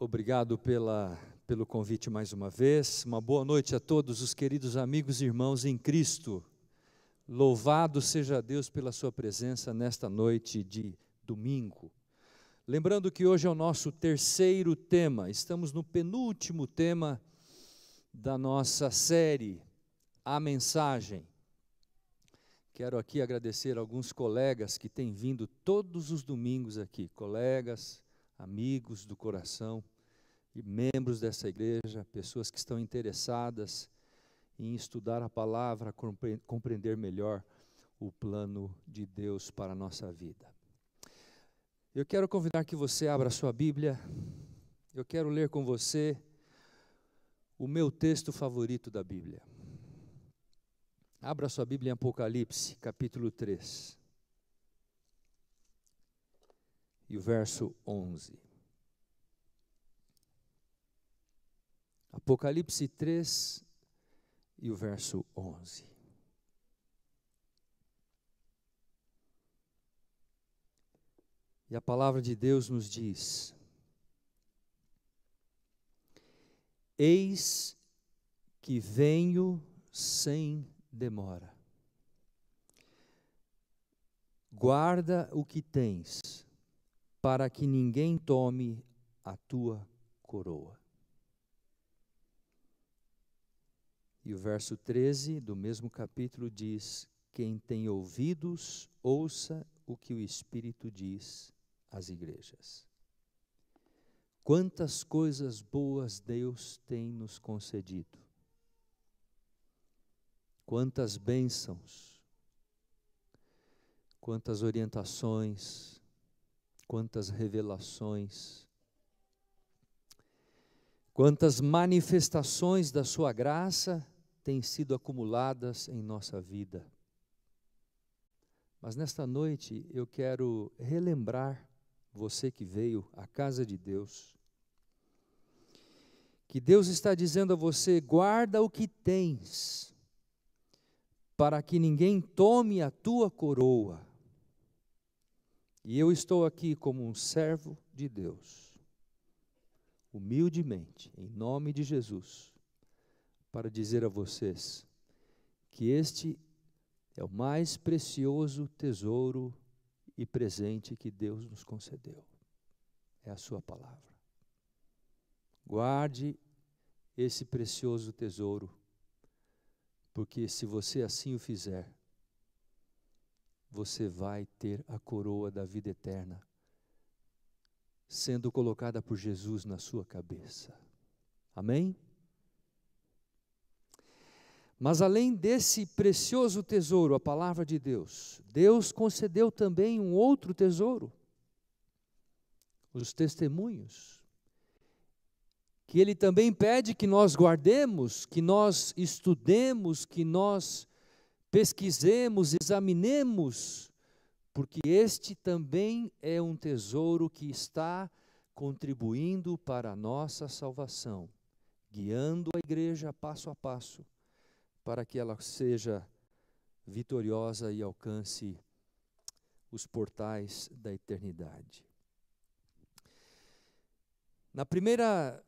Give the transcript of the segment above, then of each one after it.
Obrigado pelo convite mais uma vez. Uma boa noite a todos os queridos amigos e irmãos em Cristo. Louvado seja Deus pela sua presença nesta noite de domingo. Lembrando que hoje é o nosso terceiro tema, estamos no penúltimo tema da nossa série, A Mensagem. Quero aqui agradecer a alguns colegas que têm vindo todos os domingos aqui, colegas, amigos do coração e membros dessa igreja, pessoas que estão interessadas em estudar a palavra, compreender melhor o plano de Deus para a nossa vida. Eu quero convidar que você abra a sua Bíblia, eu quero ler com você o meu texto favorito da Bíblia. Abra a sua Bíblia em Apocalipse, capítulo 3, e o verso 11. Apocalipse 3 e o verso 11. E a palavra de Deus nos diz: Eis que venho sem demora. Guarda o que tens, para que ninguém tome a tua coroa. E o verso 13 do mesmo capítulo diz: Quem tem ouvidos, ouça o que o Espírito diz às igrejas. Quantas coisas boas Deus tem nos concedido. Quantas bênçãos, quantas orientações, quantas revelações, quantas manifestações da sua graça têm sido acumuladas em nossa vida. Mas nesta noite eu quero relembrar você que veio à casa de Deus, que Deus está dizendo a você: guarda o que tens, para que ninguém tome a tua coroa. E eu estou aqui como um servo de Deus, humildemente, em nome de Jesus, para dizer a vocês que este é o mais precioso tesouro e presente que Deus nos concedeu. É a sua palavra. Guarde esse precioso tesouro, porque se você assim o fizer, você vai ter a coroa da vida eterna, sendo colocada por Jesus na sua cabeça. Amém? Mas além desse precioso tesouro, a palavra de Deus, Deus concedeu também um outro tesouro, os testemunhos, que Ele também pede que nós guardemos, que nós estudemos, que nós pesquisemos, examinemos, porque este também é um tesouro que está contribuindo para a nossa salvação, guiando a igreja passo a passo, para que ela seja vitoriosa e alcance os portais da eternidade. Na primeira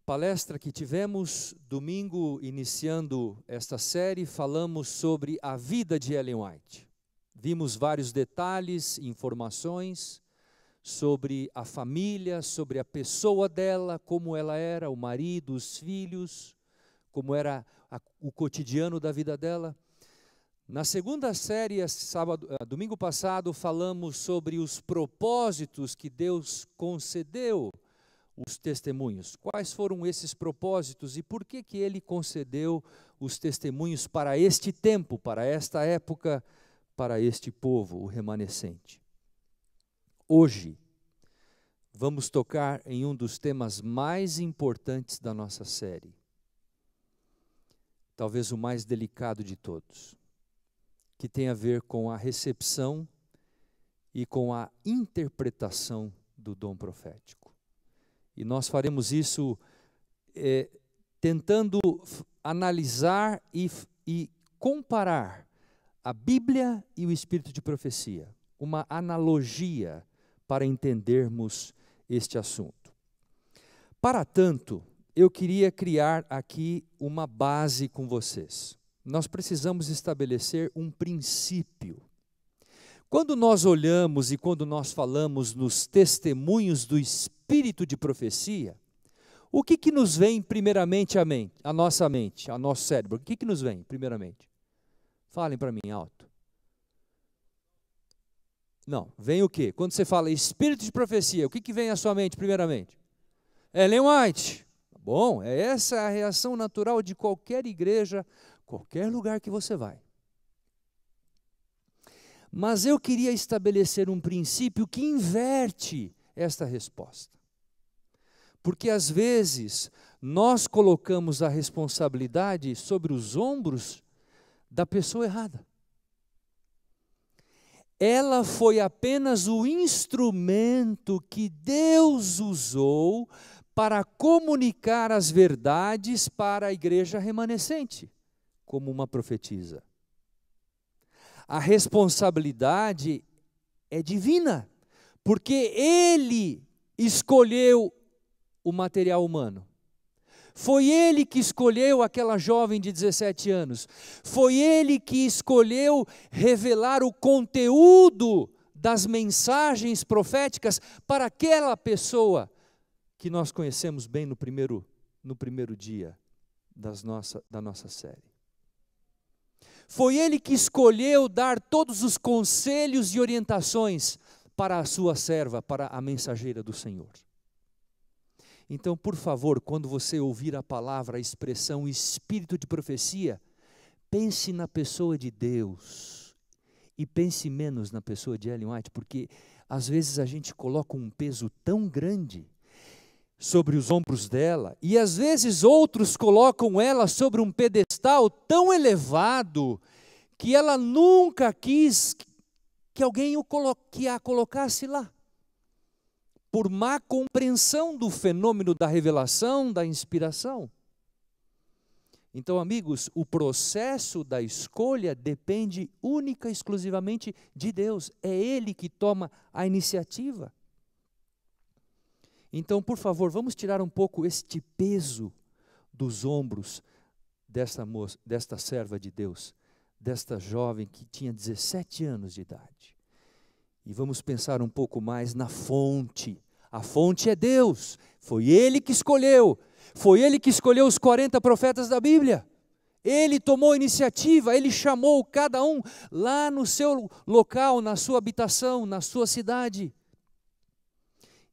palestra que tivemos, domingo, iniciando esta série, falamos sobre a vida de Ellen White. Vimos vários detalhes, informações sobre a família, sobre a pessoa dela, como ela era, o marido, os filhos, como era o cotidiano da vida dela. Na segunda série, domingo passado, falamos sobre os propósitos que Deus concedeu os testemunhos. Quais foram esses propósitos e por que Ele concedeu os testemunhos para este tempo, para esta época, para este povo, o remanescente? Hoje, vamos tocar em um dos temas mais importantes da nossa série. Talvez o mais delicado de todos, que tem a ver com a recepção e com a interpretação do dom profético. E nós faremos isso tentando analisar e comparar a Bíblia e o Espírito de profecia. Uma analogia para entendermos este assunto. Para tanto, eu queria criar aqui uma base com vocês. Nós precisamos estabelecer um princípio. Quando nós olhamos e quando nós falamos nos testemunhos do espírito de profecia, o que nos vem primeiramente à nossa mente, ao nosso cérebro? O que nos vem primeiramente? Falem para mim alto. Não, vem o quê? Quando você fala espírito de profecia, o que vem à sua mente primeiramente? Ellen White. Bom, essa é a reação natural de qualquer igreja, qualquer lugar que você vai. Mas eu queria estabelecer um princípio que inverte esta resposta. Porque às vezes nós colocamos a responsabilidade sobre os ombros da pessoa errada. Ela foi apenas o instrumento que Deus usou para comunicar as verdades para a igreja remanescente, como uma profetisa. A responsabilidade é divina, porque Ele escolheu o material humano. Foi Ele que escolheu aquela jovem de 17 anos. Foi Ele que escolheu revelar o conteúdo das mensagens proféticas para aquela pessoa que nós conhecemos bem no primeiro dia da nossa série. Foi Ele que escolheu dar todos os conselhos e orientações para a sua serva, para a mensageira do Senhor. Então, por favor, quando você ouvir a palavra, a expressão espírito de profecia, pense na pessoa de Deus e pense menos na pessoa de Ellen White, porque às vezes a gente coloca um peso tão grande sobre os ombros dela, e às vezes outros colocam ela sobre um pedestal tão elevado, que ela nunca quis que alguém a colocasse lá, por má compreensão do fenômeno da revelação, da inspiração. Então, amigos, o processo da escolha depende única e exclusivamente de Deus, é Ele que toma a iniciativa. Então, por favor, vamos tirar um pouco este peso dos ombros desta serva de Deus, desta jovem que tinha 17 anos de idade. E vamos pensar um pouco mais na fonte. A fonte é Deus, foi Ele que escolheu. Foi Ele que escolheu os 40 profetas da Bíblia. Ele tomou a iniciativa, Ele chamou cada um lá no seu local, na sua habitação, na sua cidade.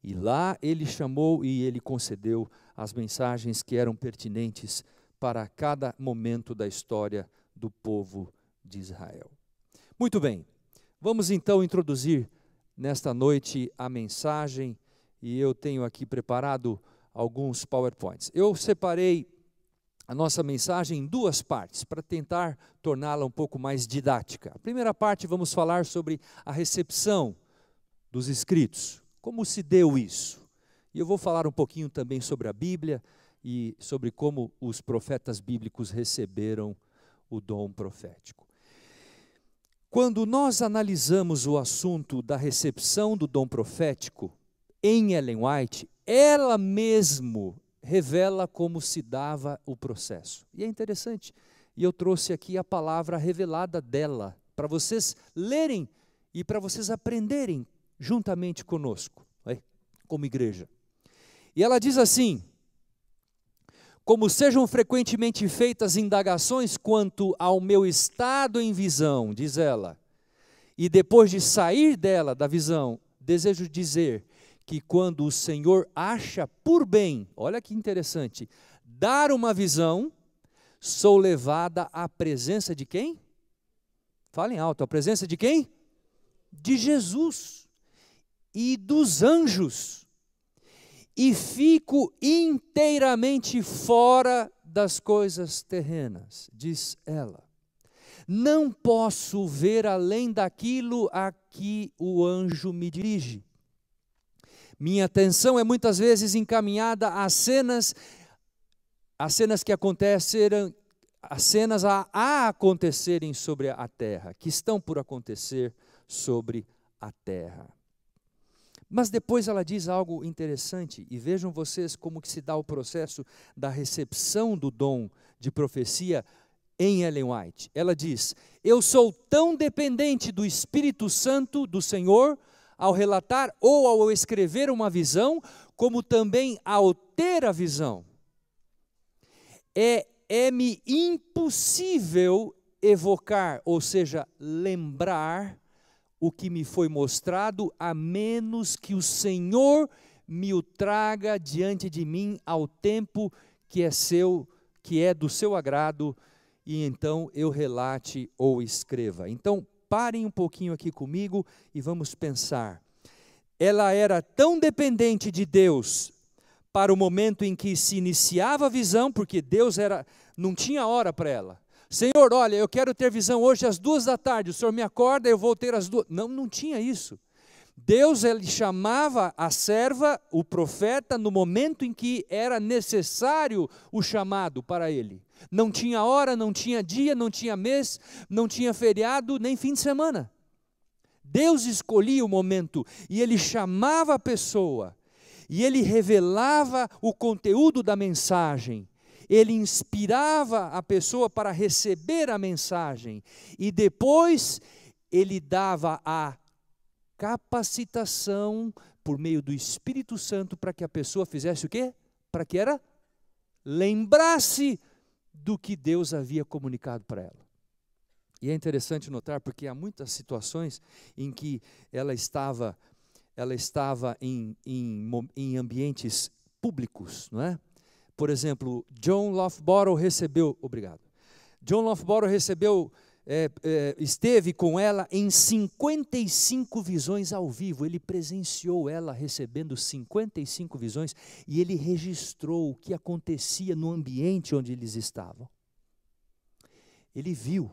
E lá Ele chamou e Ele concedeu as mensagens que eram pertinentes para cada momento da história do povo de Israel. Muito bem, vamos então introduzir nesta noite a mensagem, e eu tenho aqui preparado alguns PowerPoints. Eu separei a nossa mensagem em duas partes, para tentar torná-la um pouco mais didática. A primeira parte vamos falar sobre a recepção dos escritos. Como se deu isso? E eu vou falar um pouquinho também sobre a Bíblia e sobre como os profetas bíblicos receberam o dom profético. Quando nós analisamos o assunto da recepção do dom profético em Ellen White, ela mesmo revela como se dava o processo. E é interessante, e eu trouxe aqui a palavra revelada dela, para vocês lerem e para vocês aprenderem juntamente conosco, como igreja. E ela diz assim: como sejam frequentemente feitas indagações quanto ao meu estado em visão, diz ela, e depois de sair dela, da visão, desejo dizer que quando o Senhor acha por bem, olha que interessante, dar uma visão, sou levada à presença de quem? Falem alto, a presença de quem? De Jesus e dos anjos, e fico inteiramente fora das coisas terrenas, diz ela. Não posso ver além daquilo a que o anjo me dirige. Minha atenção é muitas vezes encaminhada às cenas que aconteceram, às cenas a acontecerem sobre a terra, que estão por acontecer sobre a terra. Mas depois ela diz algo interessante, e vejam vocês como que se dá o processo da recepção do dom de profecia em Ellen White. Ela diz: eu sou tão dependente do Espírito Santo do Senhor ao relatar ou ao escrever uma visão, como também ao ter a visão. É-me impossível evocar, ou seja, lembrar o que me foi mostrado, a menos que o Senhor me o traga diante de mim ao tempo que é do seu agrado, e então eu relate ou escreva. Então, parem um pouquinho aqui comigo e vamos pensar. Ela era tão dependente de Deus para o momento em que se iniciava a visão, porque Deus não tinha hora para ela. Senhor, olha, eu quero ter visão hoje às 2h, o Senhor me acorda, eu vou ter às 2h. Não tinha isso. Deus, ele chamava a serva, o profeta, no momento em que era necessário o chamado para ele. Não tinha hora, não tinha dia, não tinha mês, não tinha feriado, nem fim de semana. Deus escolhia o momento e ele chamava a pessoa, e ele revelava o conteúdo da mensagem. Ele inspirava a pessoa para receber a mensagem, e depois ele dava a capacitação por meio do Espírito Santo para que a pessoa fizesse o quê? Para que lembrasse do que Deus havia comunicado para ela. E é interessante notar, porque há muitas situações em que ela estava em ambientes públicos, não é? Por exemplo, John Loughborough esteve com ela em 55 visões ao vivo. Ele presenciou ela recebendo 55 visões e ele registrou o que acontecia no ambiente onde eles estavam. Ele viu.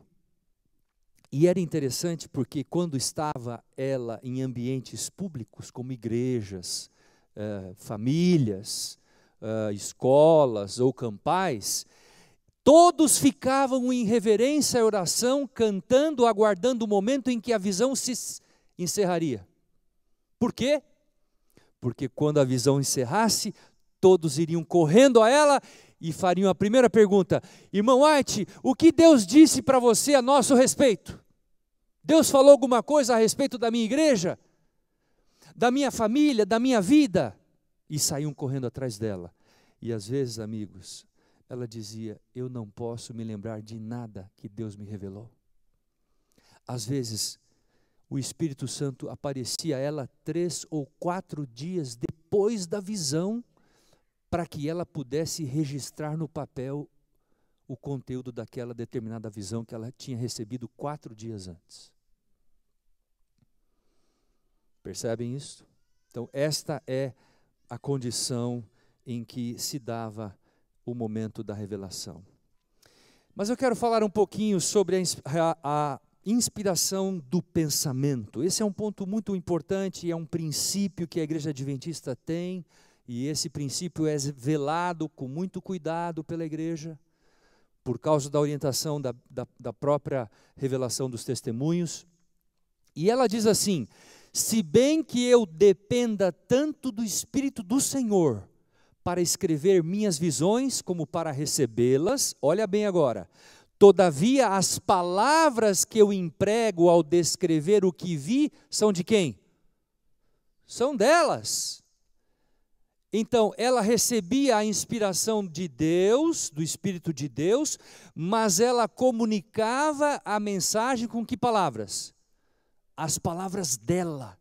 E era interessante porque quando estava ela em ambientes públicos, como igrejas, famílias, escolas ou campais, todos ficavam em reverência e oração, cantando, aguardando o momento em que a visão se encerraria. Por quê? Porque quando a visão encerrasse, todos iriam correndo a ela e fariam a primeira pergunta: irmão White, o que Deus disse para você a nosso respeito? Deus falou alguma coisa a respeito da minha igreja? Da minha família, da minha vida? E saíam correndo atrás dela. E às vezes, amigos, ela dizia: eu não posso me lembrar de nada que Deus me revelou. Às vezes, o Espírito Santo aparecia a ela 3 ou 4 dias depois da visão, para que ela pudesse registrar no papel o conteúdo daquela determinada visão que ela tinha recebido 4 dias antes. Percebem isso? Então, esta é a condição em que se dava o momento da revelação. Mas eu quero falar um pouquinho sobre a inspiração do pensamento. Esse é um ponto muito importante, é um princípio que a Igreja Adventista tem, e esse princípio é velado com muito cuidado pela Igreja, por causa da orientação da própria revelação dos testemunhos. E ela diz assim: se bem que eu dependa tanto do Espírito do Senhor para escrever minhas visões como para recebê-las, olha bem agora, todavia as palavras que eu emprego ao descrever o que vi são de quem? São delas. Então, ela recebia a inspiração de Deus, do Espírito de Deus, mas ela comunicava a mensagem com que palavras? As palavras dela.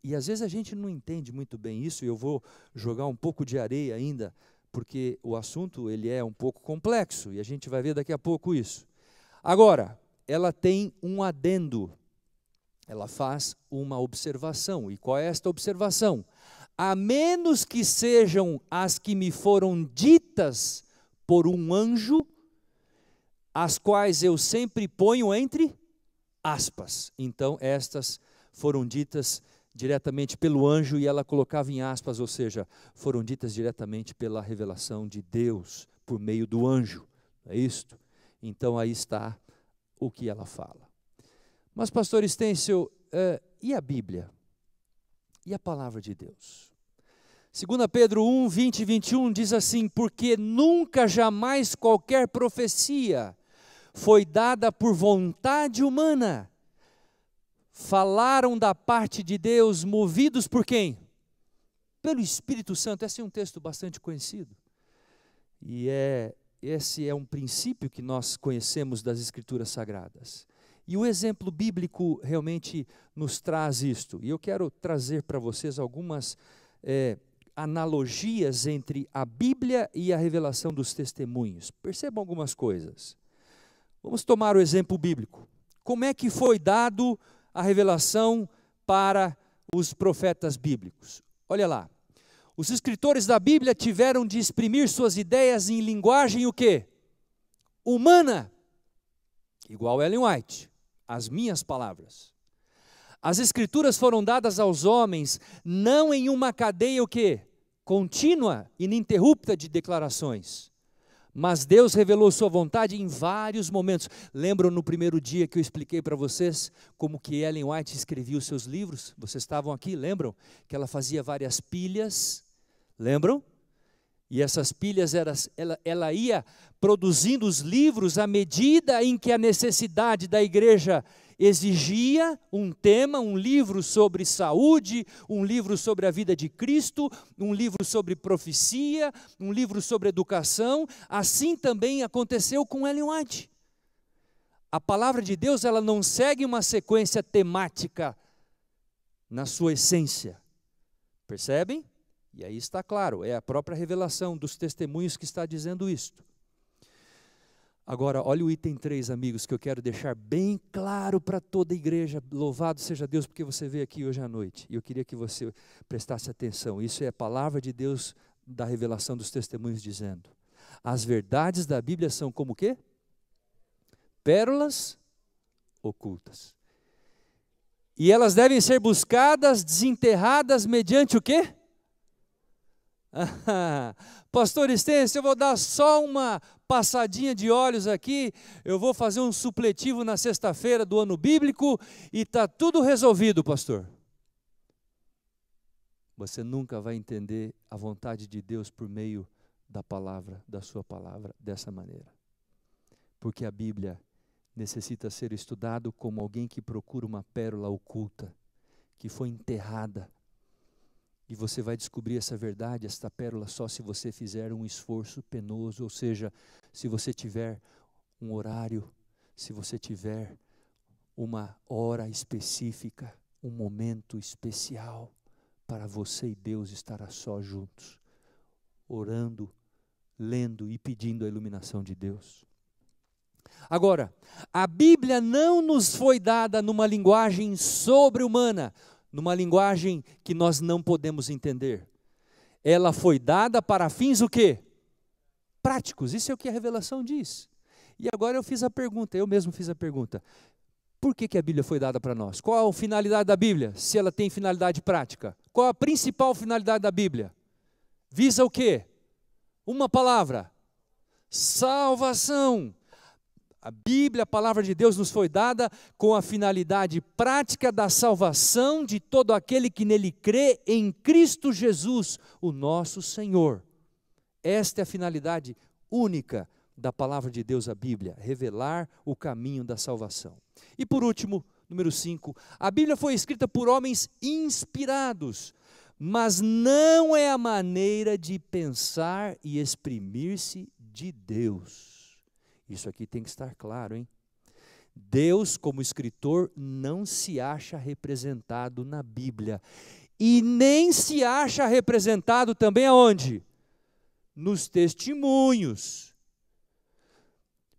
E às vezes a gente não entende muito bem isso, e eu vou jogar um pouco de areia ainda, porque o assunto ele é um pouco complexo, e a gente vai ver daqui a pouco isso. Agora, ela tem um adendo, ela faz uma observação, e qual é esta observação? A menos que sejam as que me foram ditas por um anjo, as quais eu sempre ponho entre aspas. Então, estas foram ditas diretamente pelo anjo, e ela colocava em aspas, ou seja, foram ditas diretamente pela revelação de Deus, por meio do anjo. É isto? Então, aí está o que ela fala. Mas, pastor Stêncio, e a Bíblia? e a palavra de Deus. 2 Pedro 1, 20 e 21 diz assim: porque nunca, jamais qualquer profecia foi dada por vontade humana. Falaram da parte de Deus, movidos por quem? Pelo Espírito Santo. Esse é um texto bastante conhecido. E esse é um princípio que nós conhecemos das Escrituras Sagradas. E o exemplo bíblico realmente nos traz isto. E eu quero trazer para vocês algumas analogias entre a Bíblia e a revelação dos testemunhos. Percebam algumas coisas. Vamos tomar o exemplo bíblico. Como é que foi dado a revelação para os profetas bíblicos? Olha lá. Os escritores da Bíblia tiveram de exprimir suas ideias em linguagem o quê? Humana. Igual Ellen White. As minhas palavras. As escrituras foram dadas aos homens não em uma cadeia o quê? Contínua, ininterrupta de declarações. Mas Deus revelou sua vontade em vários momentos. Lembram no primeiro dia que eu expliquei para vocês como que Ellen White escrevia os seus livros? Vocês estavam aqui, lembram? Que ela fazia várias pilhas, lembram? E essas pilhas, ela ia produzindo os livros à medida em que a necessidade da igreja exigia um tema, um livro sobre saúde, um livro sobre a vida de Cristo, um livro sobre profecia, um livro sobre educação. Assim também aconteceu com Ellen White. A palavra de Deus, ela não segue uma sequência temática na sua essência. Percebem? E aí está claro, é a própria revelação dos testemunhos que está dizendo isto. Agora, olha o item 3, amigos, que eu quero deixar bem claro para toda a igreja. Louvado seja Deus, porque você veio aqui hoje à noite. E eu queria que você prestasse atenção. Isso é a palavra de Deus da revelação dos testemunhos dizendo. As verdades da Bíblia são como o quê? Pérolas ocultas. E elas devem ser buscadas, desenterradas mediante o quê? Pastor Estêncio, eu vou dar só uma passadinha de olhos aqui, eu vou fazer um supletivo na sexta-feira do ano bíblico e está tudo resolvido, pastor. Você nunca vai entender a vontade de Deus por meio da palavra, da sua palavra, dessa maneira. Porque a Bíblia necessita ser estudado como alguém que procura uma pérola oculta, que foi enterrada. E você vai descobrir essa verdade, esta pérola, só se você fizer um esforço penoso, ou seja, se você tiver um horário, se você tiver uma hora específica, um momento especial para você e Deus estar a sós juntos, orando, lendo e pedindo a iluminação de Deus. Agora, a Bíblia não nos foi dada numa linguagem sobre-humana, numa linguagem que nós não podemos entender. Ela foi dada para fins o quê? Práticos, isso é o que a revelação diz. E agora eu fiz a pergunta, eu mesmo fiz a pergunta. Por que a Bíblia foi dada para nós? Qual a finalidade da Bíblia, se ela tem finalidade prática? Qual a principal finalidade da Bíblia? Visa o quê? Uma palavra: salvação. A Bíblia, a palavra de Deus, nos foi dada com a finalidade prática da salvação de todo aquele que nele crê em Cristo Jesus, o nosso Senhor. Esta é a finalidade única da palavra de Deus, a Bíblia, revelar o caminho da salvação. E por último, número 5, a Bíblia foi escrita por homens inspirados, mas não é a maneira de pensar e exprimir-se de Deus. Isso aqui tem que estar claro, hein? Deus, como escritor, não se acha representado na Bíblia. E nem se acha representado também aonde? Nos testemunhos.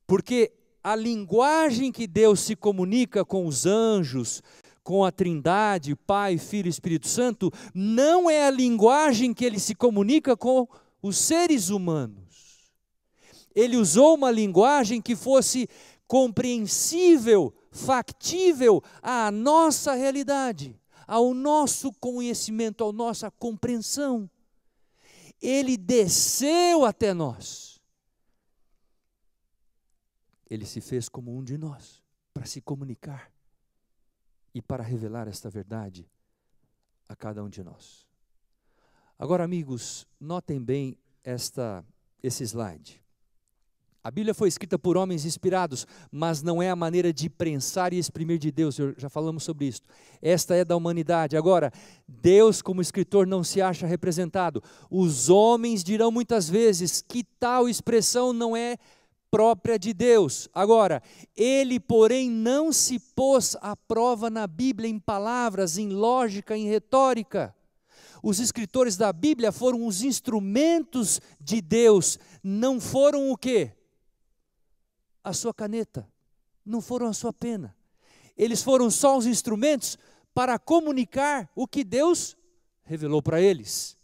Porque a linguagem que Deus se comunica com os anjos, com a Trindade, Pai, Filho e Espírito Santo, não é a linguagem que Ele se comunica com os seres humanos. Ele usou uma linguagem que fosse compreensível, factível à nossa realidade, ao nosso conhecimento, à nossa compreensão. Ele desceu até nós. Ele se fez como um de nós, para se comunicar e para revelar esta verdade a cada um de nós. Agora, amigos, notem bem esse slide. A Bíblia foi escrita por homens inspirados, mas não é a maneira de prensar e exprimir de Deus, já falamos sobre isso. Esta é da humanidade. Agora, Deus como escritor não se acha representado. Os homens dirão muitas vezes que tal expressão não é própria de Deus. Agora, ele, porém, não se pôs à prova na Bíblia em palavras, em lógica, em retórica. Os escritores da Bíblia foram os instrumentos de Deus, não foram o quê? A sua caneta, não foram a sua pena. Eles foram só os instrumentos para comunicar o que Deus revelou para eles.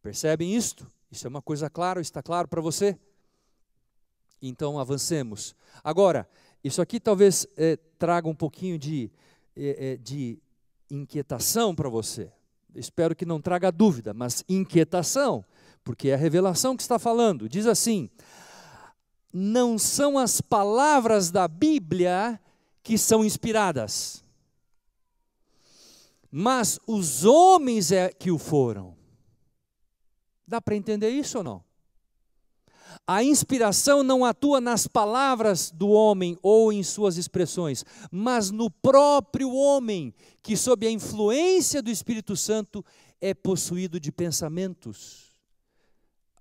Percebem isto? Isso é uma coisa clara, está claro para você? Então avancemos. Agora, isso aqui talvez traga um pouquinho de inquietação para você. Espero que não traga dúvida, mas inquietação, porque é a revelação que está falando. Diz assim: não são as palavras da Bíblia que são inspiradas, mas os homens é que o foram. Dá para entender isso ou não? A inspiração não atua nas palavras do homem ou em suas expressões, mas no próprio homem, que sob a influência do Espírito Santo é possuído de pensamentos.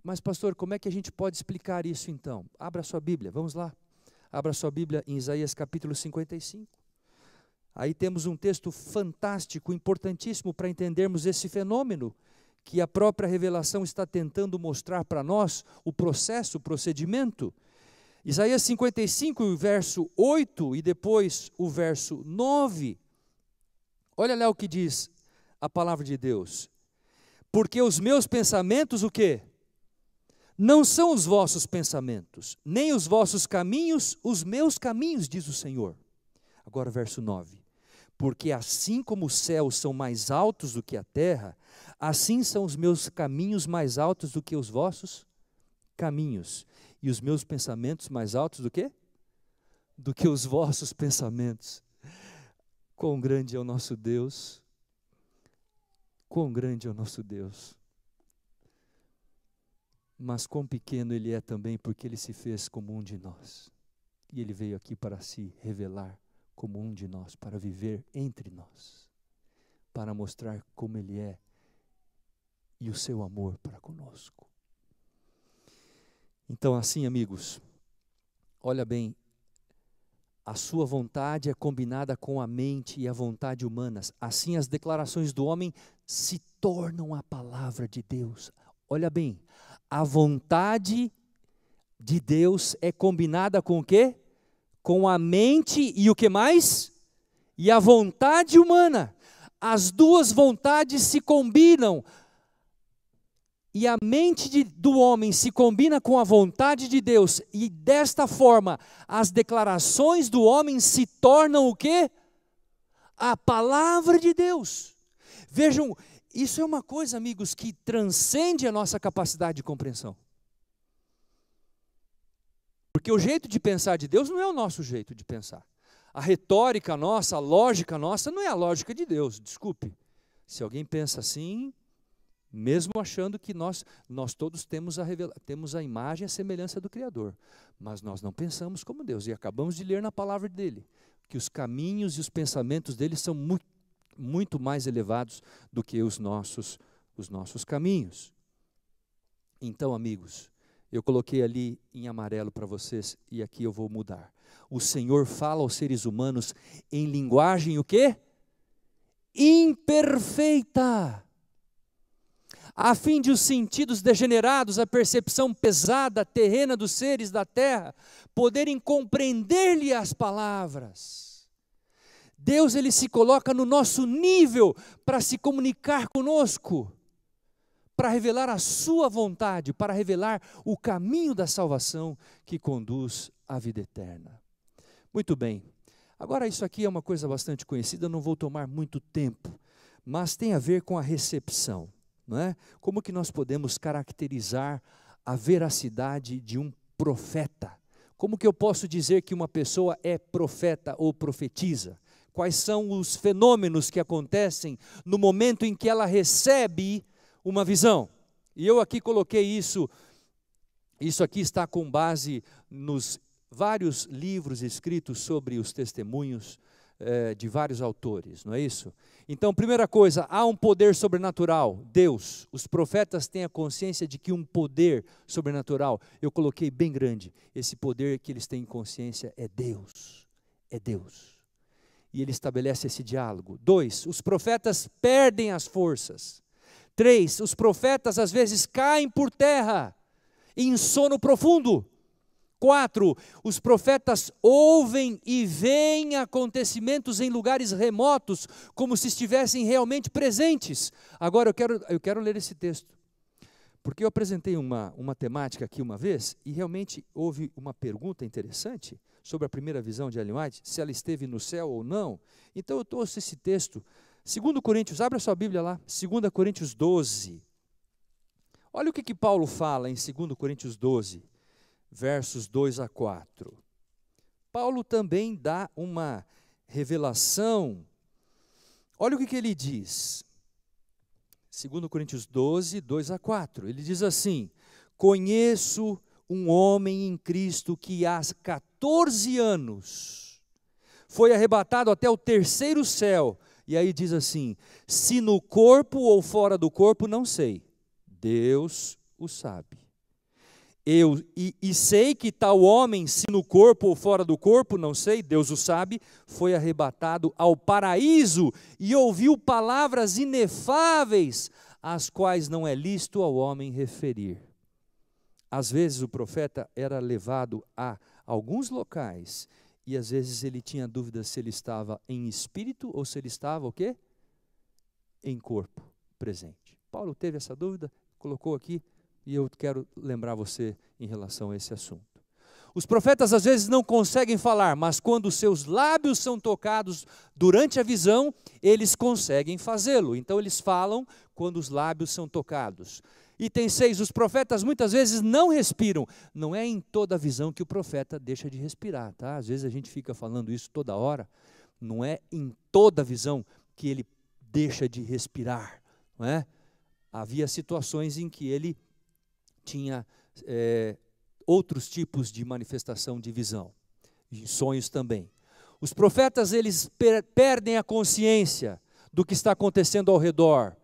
Mas pastor, como é que a gente pode explicar isso então? Abra sua Bíblia, vamos lá. Abra sua Bíblia em Isaías capítulo 55. Aí temos um texto fantástico, importantíssimo para entendermos esse fenômeno, que a própria revelação está tentando mostrar para nós, o processo, o procedimento. Isaías 55, o verso 8 e depois o verso 9. Olha lá o que diz a palavra de Deus. Porque os meus pensamentos, o quê? Não são os vossos pensamentos, nem os vossos caminhos, os meus caminhos, diz o Senhor. Agora o verso 9. Porque assim como os céus são mais altos do que a terra, assim são os meus caminhos mais altos do que os vossos caminhos, e os meus pensamentos mais altos do que? Do que os vossos pensamentos. Quão grande é o nosso Deus, quão grande é o nosso Deus. Mas quão pequeno Ele é também, porque Ele se fez como um de nós, e Ele veio aqui para se revelar como um de nós, para viver entre nós, para mostrar como Ele é e o seu amor para conosco. Então assim, amigos, olha bem, a sua vontade é combinada com a mente e a vontade humanas, assim as declarações do homem se tornam a palavra de Deus. Olha bem, a vontade de Deus é combinada com o quê? Com a mente e o que mais? E a vontade humana. As duas vontades se combinam. E a mente do homem se combina com a vontade de Deus. E desta forma, as declarações do homem se tornam o quê? A palavra de Deus. Vejam, isso é uma coisa, amigos, que transcende a nossa capacidade de compreensão. Porque o jeito de pensar de Deus não é o nosso jeito de pensar. A retórica nossa, a lógica nossa, não é a lógica de Deus, desculpe. Se alguém pensa assim, mesmo achando que nós todos temos a imagem e a semelhança do Criador, mas nós não pensamos como Deus, e acabamos de ler na palavra dele, que os caminhos e os pensamentos dele são muito mais elevados do que os nossos caminhos. Então, amigos, eu coloquei ali em amarelo para vocês, e aqui eu vou mudar. O Senhor fala aos seres humanos em linguagem o quê? Imperfeita, a fim de os sentidos degenerados, a percepção pesada, terrena dos seres da terra, poderem compreender-lhe as palavras. Deus, Ele se coloca no nosso nível para se comunicar conosco, para revelar a sua vontade, para revelar o caminho da salvação que conduz à vida eterna. Muito bem, agora isso aqui é uma coisa bastante conhecida, eu não vou tomar muito tempo, mas tem a ver com a recepção, não é? Como que nós podemos caracterizar a veracidade de um profeta? Como que eu posso dizer que uma pessoa é profeta ou profetiza? quais são os fenômenos que acontecem no momento em que ela recebe uma visão. E eu aqui coloquei isso aqui está com base nos vários livros escritos sobre os testemunhos de vários autores, não é isso? Então, primeira coisa, há um poder sobrenatural, Deus. Os profetas têm a consciência de que um poder sobrenatural, eu coloquei bem grande, esse poder que eles têm consciência é Deus, é Deus. E ele estabelece esse diálogo. 2, os profetas perdem as forças. 3, os profetas às vezes caem por terra, em sono profundo. 4, os profetas ouvem e veem acontecimentos em lugares remotos, como se estivessem realmente presentes. Agora eu quero ler esse texto, porque eu apresentei uma temática aqui uma vez, e realmente houve uma pergunta interessante sobre a primeira visão de Ellen White, se ela esteve no céu ou não. Então eu trouxe esse texto, 2 Coríntios, abre a sua Bíblia lá, 2 Coríntios 12. Olha o que Paulo fala em 2 Coríntios 12. Versos 2 a 4. Paulo também dá uma revelação. Olha o que ele diz. 2 Coríntios 12, 2 a 4. Ele diz assim: conheço um homem em Cristo que há 14 anos foi arrebatado até o terceiro céu. E aí diz assim: se no corpo ou fora do corpo, não sei. Deus o sabe. E sei que tal homem, se no corpo ou fora do corpo, não sei, Deus o sabe, foi arrebatado ao paraíso e ouviu palavras inefáveis, as quais não é lícito ao homem referir. Às vezes o profeta era levado a alguns locais, e às vezes ele tinha dúvida se ele estava em espírito ou se ele estava o quê? Em corpo presente. Paulo teve essa dúvida, colocou aqui, e eu quero lembrar você em relação a esse assunto. Os profetas às vezes não conseguem falar, mas quando seus lábios são tocados durante a visão, eles conseguem fazê-lo. Então eles falam quando os lábios são tocados. Item 6, os profetas muitas vezes não respiram. Não é em toda visão que o profeta deixa de respirar, tá? Às vezes a gente fica falando isso toda hora. Não é em toda visão que ele deixa de respirar, não é? Havia situações em que ele tinha outros tipos de manifestação de visão, de sonhos também. Os profetas, eles perdem a consciência do que está acontecendo ao redor,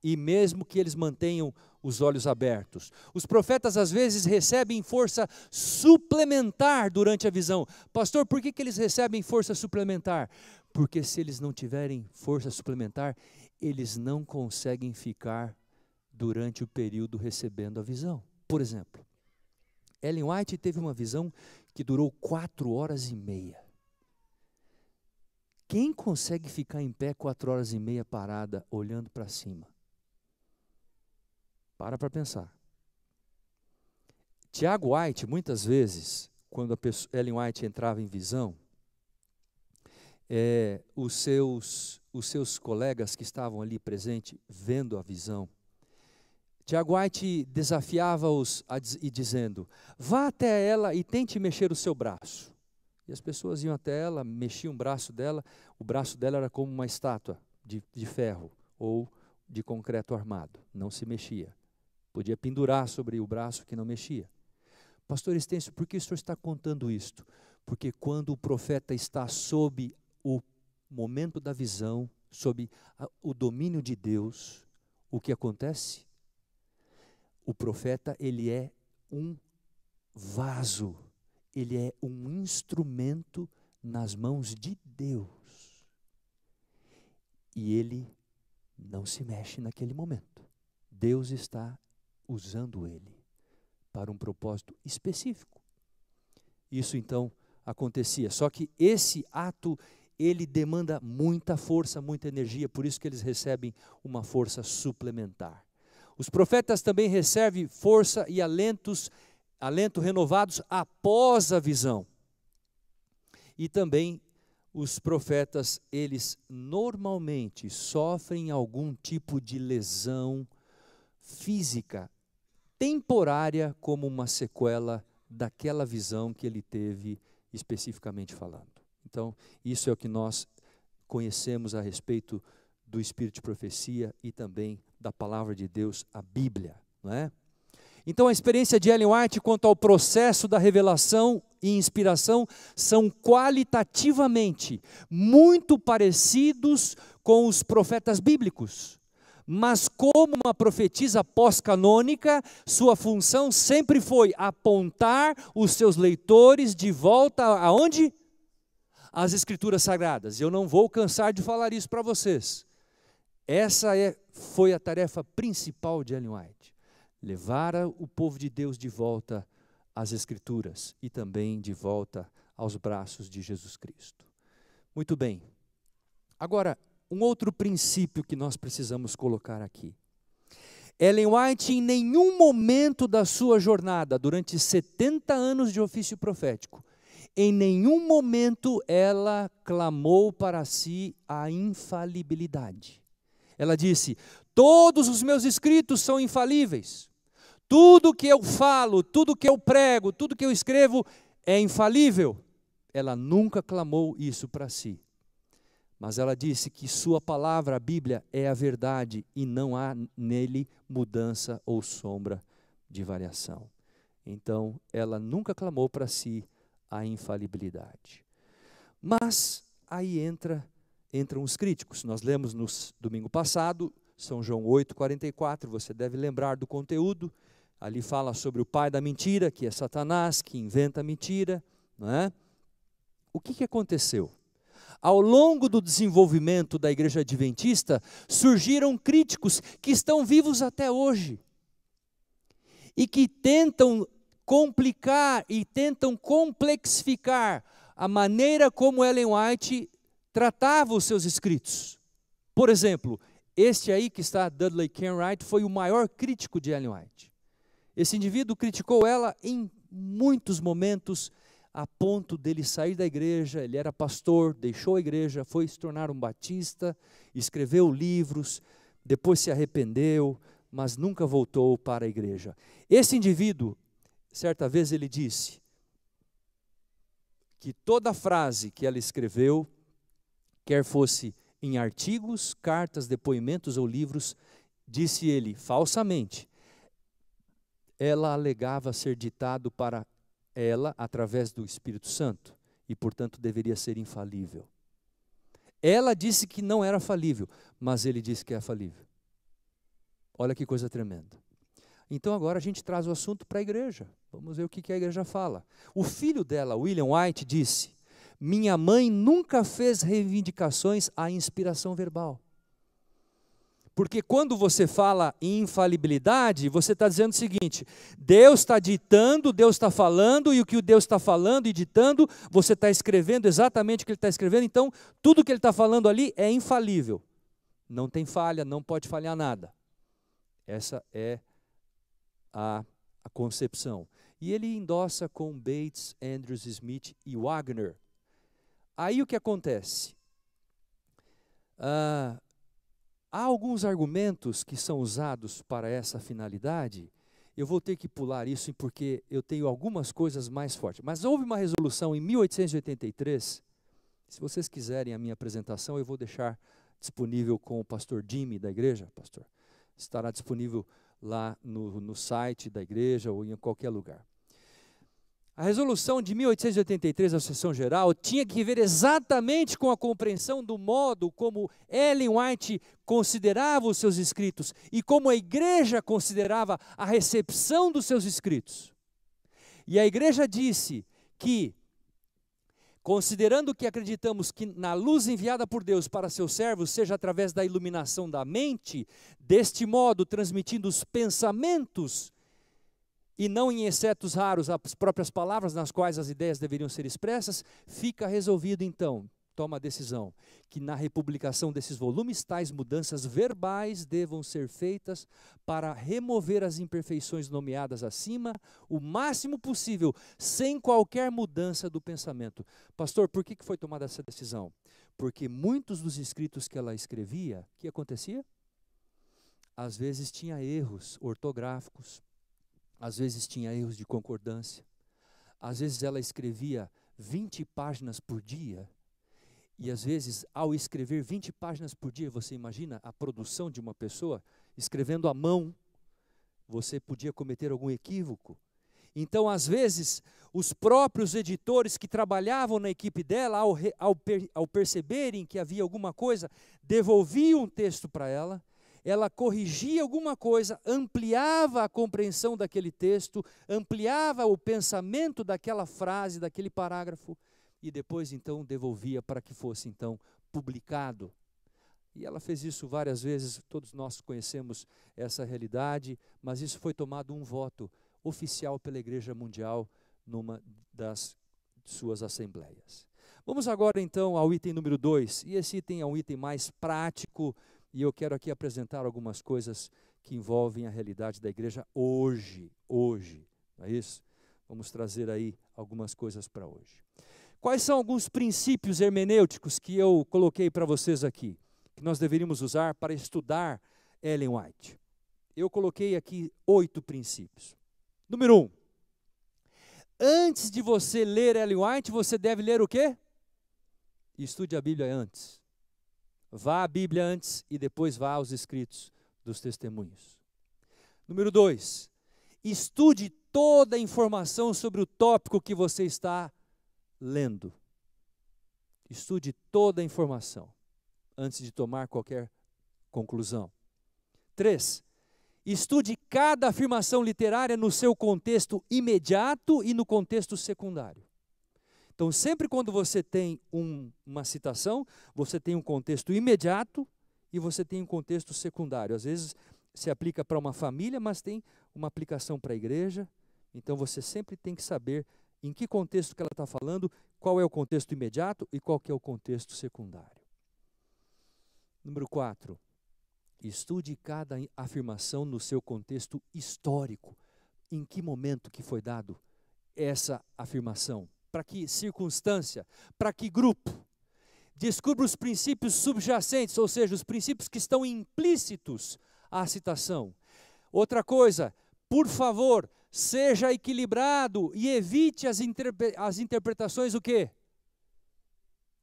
e mesmo que eles mantenham os olhos abertos. Os profetas às vezes recebem força suplementar durante a visão. Pastor, por que eles recebem força suplementar? Porque se eles não tiverem força suplementar, eles não conseguem ficar durante o período recebendo a visão. Por exemplo, Ellen White teve uma visão que durou 4 horas e meia. Quem consegue ficar em pé 4 horas e meia parada, olhando para cima? Para pensar. Tiago White, muitas vezes, quando Ellen White entrava em visão, os seus colegas que estavam ali presentes, vendo a visão, Tiago White desafiava-os e dizendo: vá até ela e tente mexer o seu braço. E as pessoas iam até ela, mexiam o braço dela era como uma estátua de ferro ou de concreto armado, não se mexia. Podia pendurar sobre o braço que não mexia. Pastor Estêncio, por que o senhor está contando isto? Porque quando o profeta está sob o momento da visão, sob o domínio de Deus, o que acontece? O profeta, ele é um vaso, ele é um instrumento nas mãos de Deus. E ele não se mexe naquele momento. Deus está usando ele para um propósito específico. Isso então acontecia. Só que esse ato, ele demanda muita força, muita energia, por isso que eles recebem uma força suplementar. Os profetas também recebem força e alento renovados após a visão. E também os profetas, eles normalmente sofrem algum tipo de lesão física, temporária, como uma sequela daquela visão que ele teve especificamente falando. Então, isso é o que nós conhecemos a respeito do Espírito de profecia e também da palavra de Deus, a Bíblia, não é? Então a experiência de Ellen White quanto ao processo da revelação e inspiração são qualitativamente muito parecidos com os profetas bíblicos. Mas como uma profetisa pós-canônica, sua função sempre foi apontar os seus leitores de volta aonde? Às Escrituras Sagradas. Eu não vou cansar de falar isso para vocês. Essa foi a tarefa principal de Ellen White. Levar o povo de Deus de volta às Escrituras e também de volta aos braços de Jesus Cristo. Muito bem. Agora, um outro princípio que nós precisamos colocar aqui. Ellen White, em nenhum momento da sua jornada, durante 70 anos de ofício profético, em nenhum momento ela clamou para si a infalibilidade. Ela disse: todos os meus escritos são infalíveis. Tudo que eu falo, tudo que eu prego, tudo que eu escrevo é infalível. Ela nunca clamou isso para si. Mas ela disse que sua palavra, a Bíblia, é a verdade e não há nele mudança ou sombra de variação. Então, ela nunca clamou para si a infalibilidade. Mas aí entram os críticos. Nós lemos no domingo passado, São João 8,44, você deve lembrar do conteúdo. Ali fala sobre o pai da mentira, que é Satanás, que inventa a mentira, não é? O que aconteceu? Ao longo do desenvolvimento da Igreja Adventista, surgiram críticos que estão vivos até hoje e que tentam complicar e tentam complexificar a maneira como Ellen White tratava os seus escritos. Por exemplo, este aí que está, Dudley Kenwright, foi o maior crítico de Ellen White. Esse indivíduo criticou ela em muitos momentos, a ponto dele sair da igreja. Ele era pastor, deixou a igreja, foi se tornar um batista, escreveu livros, depois se arrependeu, mas nunca voltou para a igreja. Esse indivíduo, certa vez ele disse que toda frase que ela escreveu, quer fosse em artigos, cartas, depoimentos ou livros, disse ele, falsamente, ela alegava ser ditado para ela através do Espírito Santo e, portanto, deveria ser infalível. Ela disse que não era falível, mas ele disse que é falível. Olha que coisa tremenda. Então agora a gente traz o assunto para a igreja. Vamos ver o que a igreja fala. O filho dela, William White, disse: minha mãe nunca fez reivindicações à inspiração verbal. Porque quando você fala em infalibilidade, você está dizendo o seguinte: Deus está ditando, Deus está falando, e o que o Deus está falando e ditando, você está escrevendo exatamente o que ele está escrevendo, então tudo que ele está falando ali é infalível. Não tem falha, não pode falhar nada. Essa é a concepção. E ele endossa com Bates, Andrews Smith e Wagner. Aí o que acontece? Há alguns argumentos que são usados para essa finalidade. Eu vou ter que pular isso porque eu tenho algumas coisas mais fortes. Mas houve uma resolução em 1883. Se vocês quiserem a minha apresentação, eu vou deixar disponível com o pastor Jimmy da igreja, pastor. Estará disponível lá no site da igreja ou em qualquer lugar. A resolução de 1883 da Sessão Geral tinha que ver exatamente com a compreensão do modo como Ellen White considerava os seus escritos e como a igreja considerava a recepção dos seus escritos. E a igreja disse que, considerando que acreditamos que na luz enviada por Deus para seus servos seja através da iluminação da mente, deste modo transmitindo os pensamentos e não em excetos raros as próprias palavras nas quais as ideias deveriam ser expressas, fica resolvido então, toma a decisão, que na republicação desses volumes tais mudanças verbais devam ser feitas para remover as imperfeições nomeadas acima, o máximo possível, sem qualquer mudança do pensamento. Pastor, por que foi tomada essa decisão? Porque muitos dos escritos que ela escrevia, o que acontecia? Às vezes tinha erros ortográficos, às vezes tinha erros de concordância, às vezes ela escrevia 20 páginas por dia, E às vezes, ao escrever 20 páginas por dia, você imagina a produção de uma pessoa escrevendo à mão, você podia cometer algum equívoco. Então, às vezes, os próprios editores que trabalhavam na equipe dela, ao perceberem que havia alguma coisa, devolviam um texto para ela, ela corrigia alguma coisa, ampliava a compreensão daquele texto, ampliava o pensamento daquela frase, daquele parágrafo, e depois, então, devolvia para que fosse, então, publicado. E ela fez isso várias vezes, todos nós conhecemos essa realidade, mas isso foi tomado um voto oficial pela Igreja Mundial numa das suas assembleias. Vamos agora então ao item número 2, e esse item é um item mais prático, e eu quero aqui apresentar algumas coisas que envolvem a realidade da igreja hoje, não é isso? Vamos trazer aí algumas coisas para hoje. Quais são alguns princípios hermenêuticos que eu coloquei para vocês aqui, que nós deveríamos usar para estudar Ellen White? Eu coloquei aqui 8 princípios. Número 1. Antes de você ler Ellen White, você deve ler o quê? Estude a Bíblia antes. Vá à Bíblia antes e depois vá aos escritos dos testemunhos. Número 2. Estude toda a informação sobre o tópico que você está lendo. Estude toda a informação antes de tomar qualquer conclusão. 3. Estude cada afirmação literária no seu contexto imediato e no contexto secundário. Então, sempre quando você tem uma citação, você tem um contexto imediato e você tem um contexto secundário. Às vezes se aplica para uma família, mas tem uma aplicação para a igreja. Então, você sempre tem que saber em que contexto que ela está falando, qual é o contexto imediato e qual que é o contexto secundário. Número 4. Estude cada afirmação no seu contexto histórico. Em que momento que foi dado essa afirmação? Para que circunstância? Para que grupo? Descubra os princípios subjacentes, ou seja, os princípios que estão implícitos à citação. Outra coisa, por favor, seja equilibrado e evite as interpretações o quê?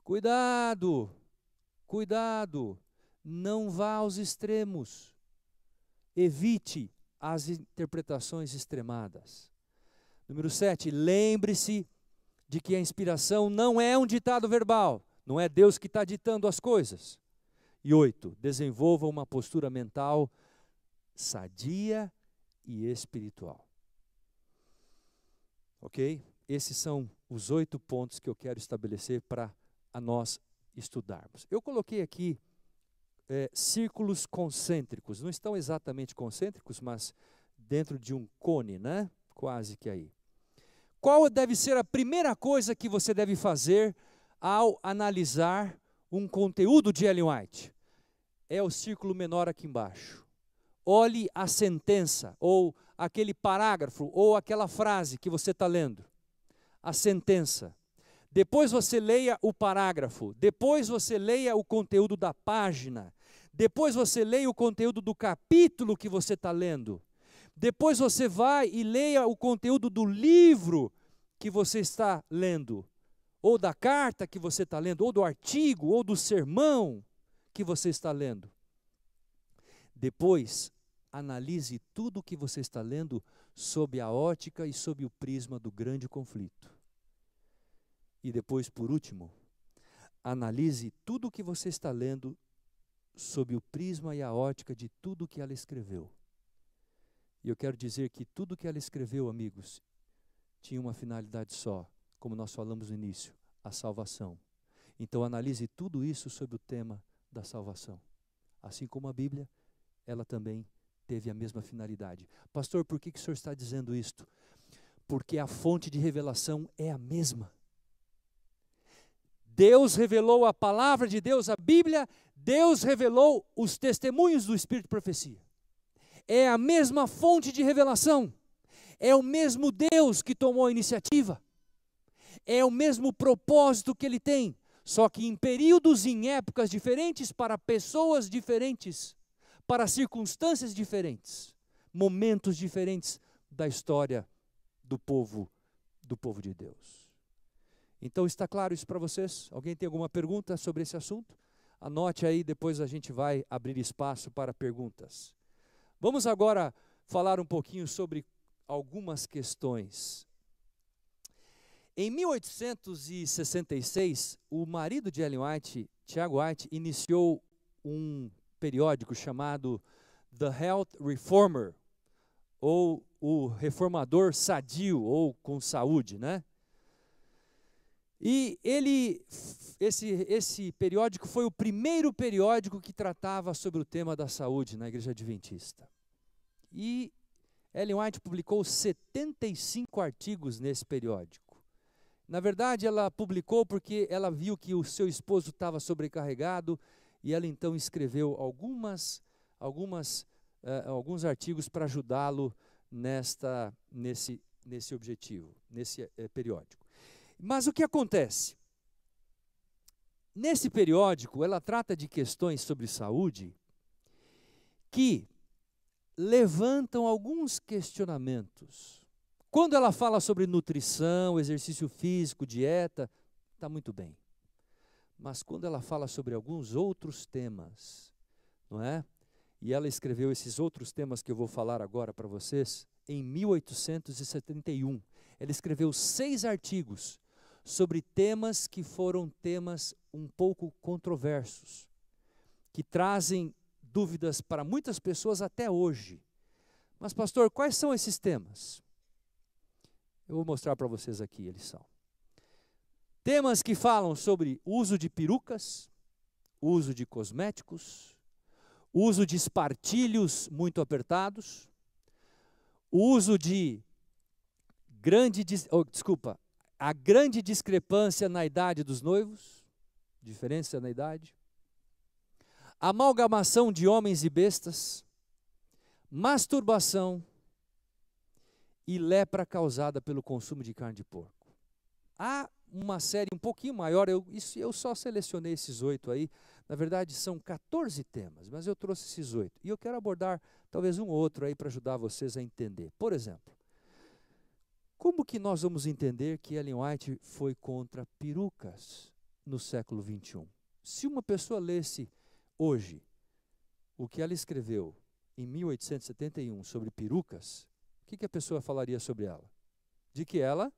Cuidado, cuidado. Não vá aos extremos. Evite as interpretações extremadas. Número 7, lembre-se de que a inspiração não é um ditado verbal, não é Deus que está ditando as coisas. E 8, desenvolva uma postura mental sadia e espiritual. Ok? Esses são os 8 pontos que eu quero estabelecer para nós estudarmos. Eu coloquei aqui círculos concêntricos, não estão exatamente concêntricos, mas dentro de um cone, né? Quase que aí. Qual deve ser a primeira coisa que você deve fazer ao analisar um conteúdo de Ellen White? É o círculo menor aqui embaixo. Olhe a sentença, ou aquele parágrafo, ou aquela frase que você está lendo. A sentença. Depois você leia o parágrafo, depois você leia o conteúdo da página, depois você leia o conteúdo do capítulo que você está lendo, depois você vai e leia o conteúdo do livro que você está lendo, ou da carta que você está lendo, ou do artigo, ou do sermão que você está lendo. Depois, analise tudo o que você está lendo sob a ótica e sob o prisma do grande conflito. E depois, por último, analise tudo o que você está lendo sob o prisma e a ótica de tudo que ela escreveu. E eu quero dizer que tudo que ela escreveu, amigos, tinha uma finalidade só, como nós falamos no início, a salvação. Então analise tudo isso sob o tema da salvação. Assim como a Bíblia, ela também teve a mesma finalidade. Pastor, por que o senhor está dizendo isto? Porque a fonte de revelação é a mesma. Deus revelou a palavra de Deus, a Bíblia, Deus revelou os testemunhos do Espírito de profecia. É a mesma fonte de revelação, é o mesmo Deus que tomou a iniciativa, é o mesmo propósito que Ele tem, só que em períodos e em épocas diferentes, para pessoas diferentes, para circunstâncias diferentes, momentos diferentes da história do povo de Deus. Então está claro isso para vocês? Alguém tem alguma pergunta sobre esse assunto? Anote aí, depois a gente vai abrir espaço para perguntas. Vamos agora falar um pouquinho sobre algumas questões. Em 1866, o marido de Ellen White, Tiago White, iniciou um periódico chamado The Health Reformer, ou o Reformador Sadio, ou com saúde, né? E esse periódico foi o primeiro periódico que tratava sobre o tema da saúde na Igreja Adventista. E Ellen White publicou 75 artigos nesse periódico. Na verdade, ela publicou porque ela viu que o seu esposo estava sobrecarregado e ela então escreveu alguns artigos para ajudá-lo nesse objetivo, nesse periódico. Mas o que acontece? Nesse periódico, ela trata de questões sobre saúde que levantam alguns questionamentos. Quando ela fala sobre nutrição, exercício físico, dieta, está muito bem. Mas quando ela fala sobre alguns outros temas, não é? E ela escreveu esses outros temas que eu vou falar agora para vocês em 1871. Ela escreveu 6 artigos sobre temas que foram temas um pouco controversos, que trazem dúvidas para muitas pessoas até hoje. Mas, pastor, quais são esses temas? Eu vou mostrar para vocês aqui, eles são. Temas que falam sobre uso de perucas, uso de cosméticos, uso de espartilhos muito apertados, uso de a grande discrepância na idade dos noivos, diferença na idade, amalgamação de homens e bestas, masturbação e lepra causada pelo consumo de carne de porco. Há uma série um pouquinho maior, eu só selecionei esses 8 aí, na verdade são 14 temas, mas eu trouxe esses 8. E eu quero abordar talvez um ou outro aí para ajudar vocês a entender. Por exemplo, como que nós vamos entender que Ellen White foi contra perucas no século XXI? Se uma pessoa lesse hoje o que ela escreveu em 1871 sobre perucas, o que a pessoa falaria sobre ela? De que ela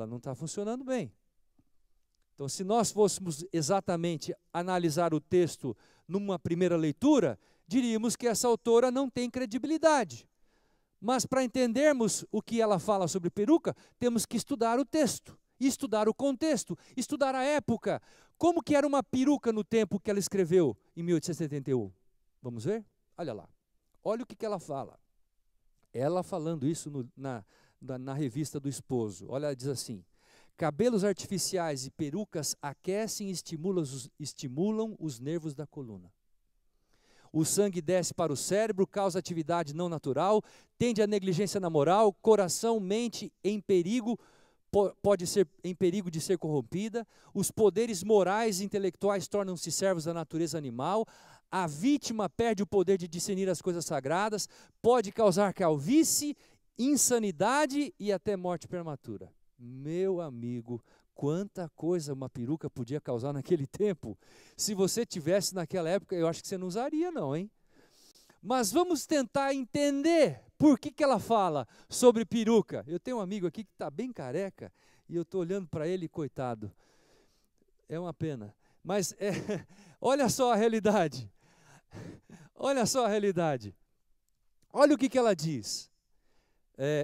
não está funcionando bem. Então, se nós fôssemos exatamente analisar o texto numa primeira leitura, diríamos que essa autora não tem credibilidade. Mas para entendermos o que ela fala sobre peruca, temos que estudar o texto, estudar o contexto, estudar a época. Como que era uma peruca no tempo que ela escreveu em 1871? Vamos ver? Olha lá. Olha o que ela fala. Ela falando isso na revista do esposo. Olha, ela diz assim: cabelos artificiais e perucas aquecem e estimulam os nervos da coluna. O sangue desce para o cérebro, causa atividade não natural, tende à negligência na moral, coração, mente em perigo, pode ser em perigo de ser corrompida, os poderes morais e intelectuais tornam-se servos da natureza animal, a vítima perde o poder de discernir as coisas sagradas, pode causar calvície, insanidade e até morte prematura. Meu amigo, quanta coisa uma peruca podia causar naquele tempo. Se você tivesse naquela época, eu acho que você não usaria não, hein? Mas vamos tentar entender por que ela fala sobre peruca. Eu tenho um amigo aqui que está bem careca e eu estou olhando para ele, coitado. É uma pena. Mas olha só a realidade. Olha só a realidade. Olha o que ela diz.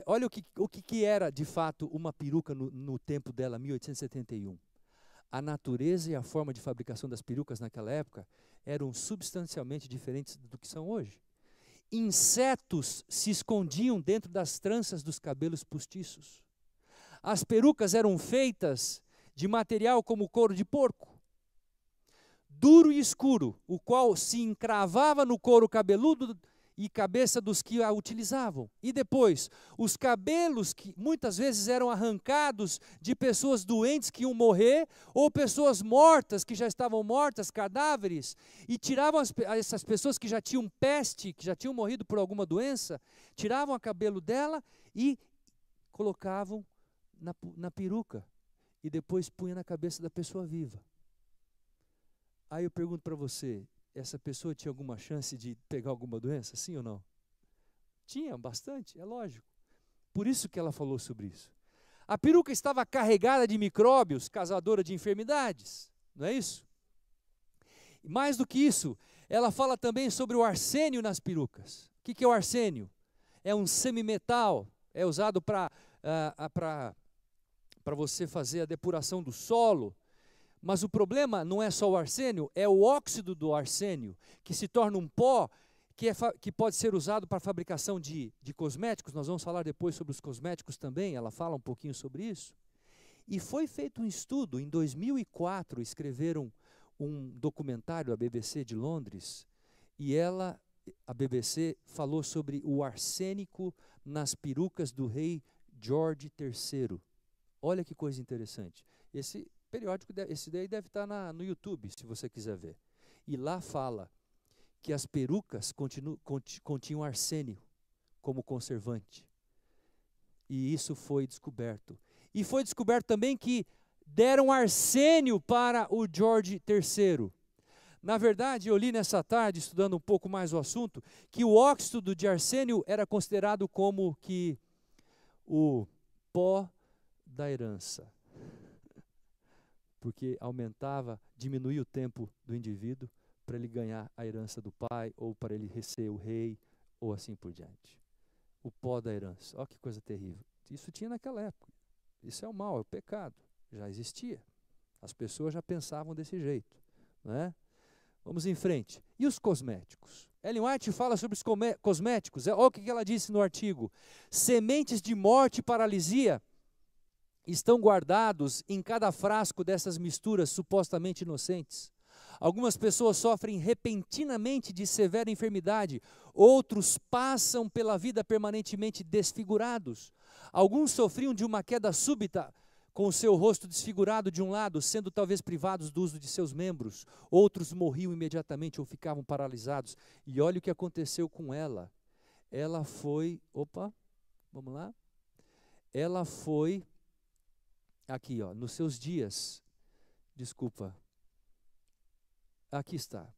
Olha o que era de fato uma peruca no tempo dela, 1871. A natureza e a forma de fabricação das perucas naquela época eram substancialmente diferentes do que são hoje. Insetos se escondiam dentro das tranças dos cabelos postiços. As perucas eram feitas de material como couro de porco, duro e escuro, o qual se encravava no couro cabeludo e cabeça dos que a utilizavam. E depois, os cabelos que muitas vezes eram arrancados de pessoas doentes que iam morrer, ou pessoas mortas que já estavam mortas, cadáveres, e tiravam essas pessoas que já tinham peste, que já tinham morrido por alguma doença, tiravam o cabelo dela e colocavam na peruca. e depois punha na cabeça da pessoa viva. Aí eu pergunto para você, essa pessoa tinha alguma chance de pegar alguma doença, sim ou não? Tinha, bastante, é lógico. Por isso que ela falou sobre isso. A peruca estava carregada de micróbios, causadora de enfermidades, não é isso? Mais do que isso, ela fala também sobre o arsênio nas perucas. O que é o arsênio? É um semimetal, é usado para você fazer a depuração do solo. Mas o problema não é só o arsênio, é o óxido do arsênio, que se torna um pó que pode ser usado para a fabricação de cosméticos. Nós vamos falar depois sobre os cosméticos também, ela fala um pouquinho sobre isso. E foi feito um estudo, em 2004, escreveram um documentário, a BBC de Londres, e a BBC falou sobre o arsênico nas perucas do rei George III. Olha que coisa interessante. Esse periódico, esse daí deve estar no YouTube, se você quiser ver. E lá fala que as perucas continham arsênio como conservante. E isso foi descoberto. E foi descoberto também que deram arsênio para o George III. Na verdade, eu li nessa tarde, estudando um pouco mais o assunto, que o óxido de arsênio era considerado como que o pó da herança. Porque diminuía o tempo do indivíduo para ele ganhar a herança do pai, ou para ele ser o rei, ou assim por diante. O pó da herança. Olha que coisa terrível. Isso tinha naquela época. Isso é o mal, é o pecado. Já existia. As pessoas já pensavam desse jeito, não é? Vamos em frente. E os cosméticos? Ellen White fala sobre os cosméticos. Olha o que ela disse no artigo. Sementes de morte e paralisia estão guardados em cada frasco dessas misturas supostamente inocentes. Algumas pessoas sofrem repentinamente de severa enfermidade, outros passam pela vida permanentemente desfigurados. Alguns sofriam de uma queda súbita, com o seu rosto desfigurado de um lado, sendo talvez privados do uso de seus membros. Outros morriam imediatamente ou ficavam paralisados. E olha o que aconteceu com ela. Ela foi, vamos lá. Ela foi, aqui nos seus dias, aqui está.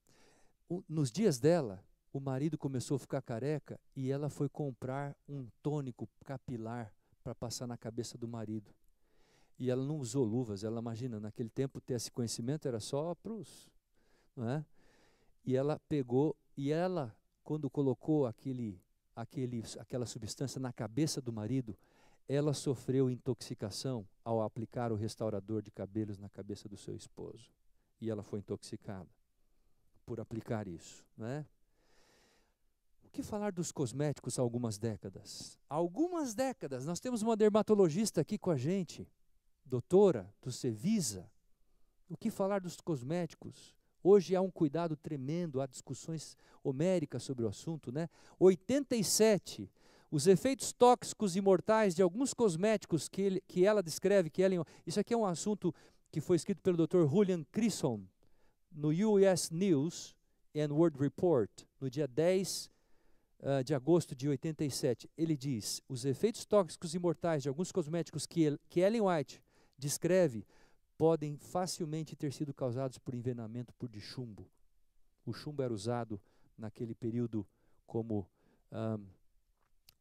Nos dias dela, o marido começou a ficar careca e ela foi comprar um tônico capilar para passar na cabeça do marido. E ela não usou luvas, ela imagina, naquele tempo ter esse conhecimento era só para os, não é? E ela pegou, quando colocou aquela substância na cabeça do marido, ela sofreu intoxicação ao aplicar o restaurador de cabelos na cabeça do seu esposo. E ela foi intoxicada por aplicar isso, não é? O que falar dos cosméticos há algumas décadas? Há algumas décadas, nós temos uma dermatologista aqui com a gente, doutora do Cevisa. O que falar dos cosméticos? Hoje há um cuidado tremendo, há discussões homéricas sobre o assunto, né? 87, os efeitos tóxicos e mortais de alguns cosméticos que ela descreve, isso aqui é um assunto que foi escrito pelo Dr. Julian Crisson, no US News and World Report, no dia 10 de agosto de 87. Ele diz, os efeitos tóxicos e mortais de alguns cosméticos que Ellen White descreve podem facilmente ter sido causados por envenenamento por chumbo. O chumbo era usado naquele período como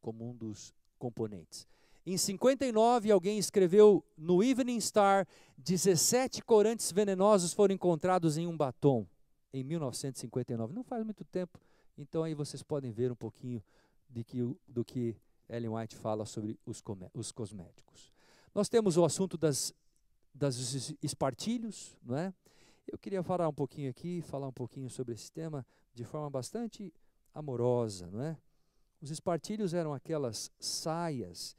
um dos componentes. Em 59, alguém escreveu no Evening Star, 17 corantes venenosos foram encontrados em um batom, em 1959. Não faz muito tempo, então aí vocês podem ver um pouquinho do que Ellen White fala sobre os cosméticos. Nós temos o assunto dos espartilhos, não é? Eu queria falar um pouquinho sobre esse tema de forma bastante amorosa, não é? Os espartilhos eram aquelas saias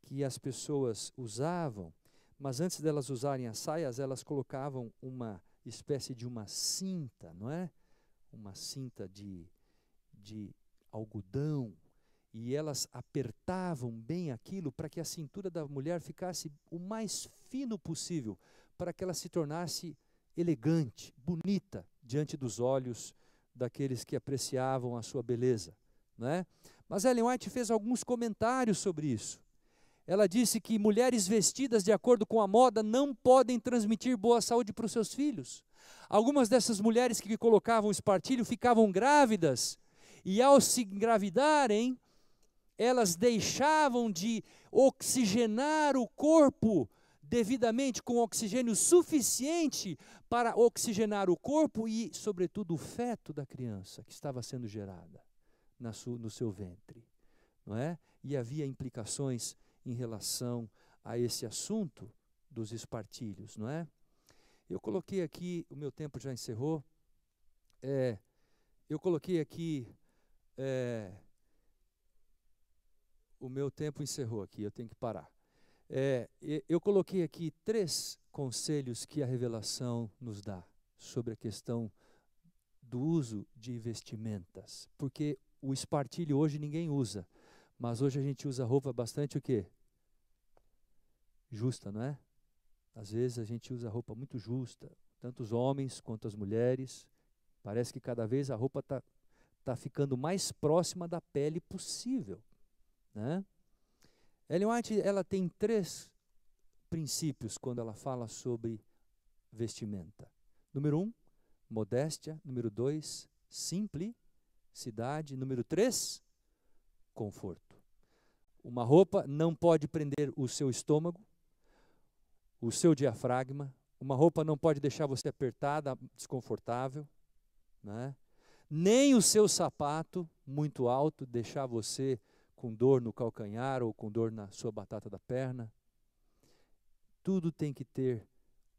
que as pessoas usavam, mas antes delas usarem as saias, elas colocavam uma espécie de uma cinta, não é? Uma cinta de algodão, e elas apertavam bem aquilo para que a cintura da mulher ficasse o mais fino possível, para que ela se tornasse elegante, bonita, diante dos olhos daqueles que apreciavam a sua beleza, não é? Mas Ellen White fez alguns comentários sobre isso. Ela disse que mulheres vestidas de acordo com a moda não podem transmitir boa saúde para os seus filhos. Algumas dessas mulheres que colocavam espartilho ficavam grávidas, e ao se engravidarem, elas deixavam de oxigenar o corpo devidamente com oxigênio suficiente para oxigenar o corpo e, sobretudo, o feto da criança que estava sendo gerada no seu ventre, não é? E havia implicações em relação a esse assunto dos espartilhos, não é? Eu coloquei aqui, o meu tempo já encerrou, eu coloquei aqui, o meu tempo encerrou aqui, eu tenho que parar. Eu coloquei aqui 3 conselhos que a revelação nos dá sobre a questão do uso de vestimentas, porque o espartilho hoje ninguém usa, mas hoje a gente usa roupa bastante o quê? Justa, não é? Às vezes a gente usa roupa muito justa, tanto os homens quanto as mulheres. Parece que cada vez a roupa tá ficando mais próxima da pele possível, né? Ellen White, ela tem 3 princípios quando ela fala sobre vestimenta. Número 1, modéstia. Número 2, simplicidade. Número 3, conforto. Uma roupa não pode prender o seu estômago, o seu diafragma. Uma roupa não pode deixar você apertada, desconfortável, né? Nem o seu sapato muito alto deixar você com dor no calcanhar ou com dor na sua batata da perna. Tudo tem que ter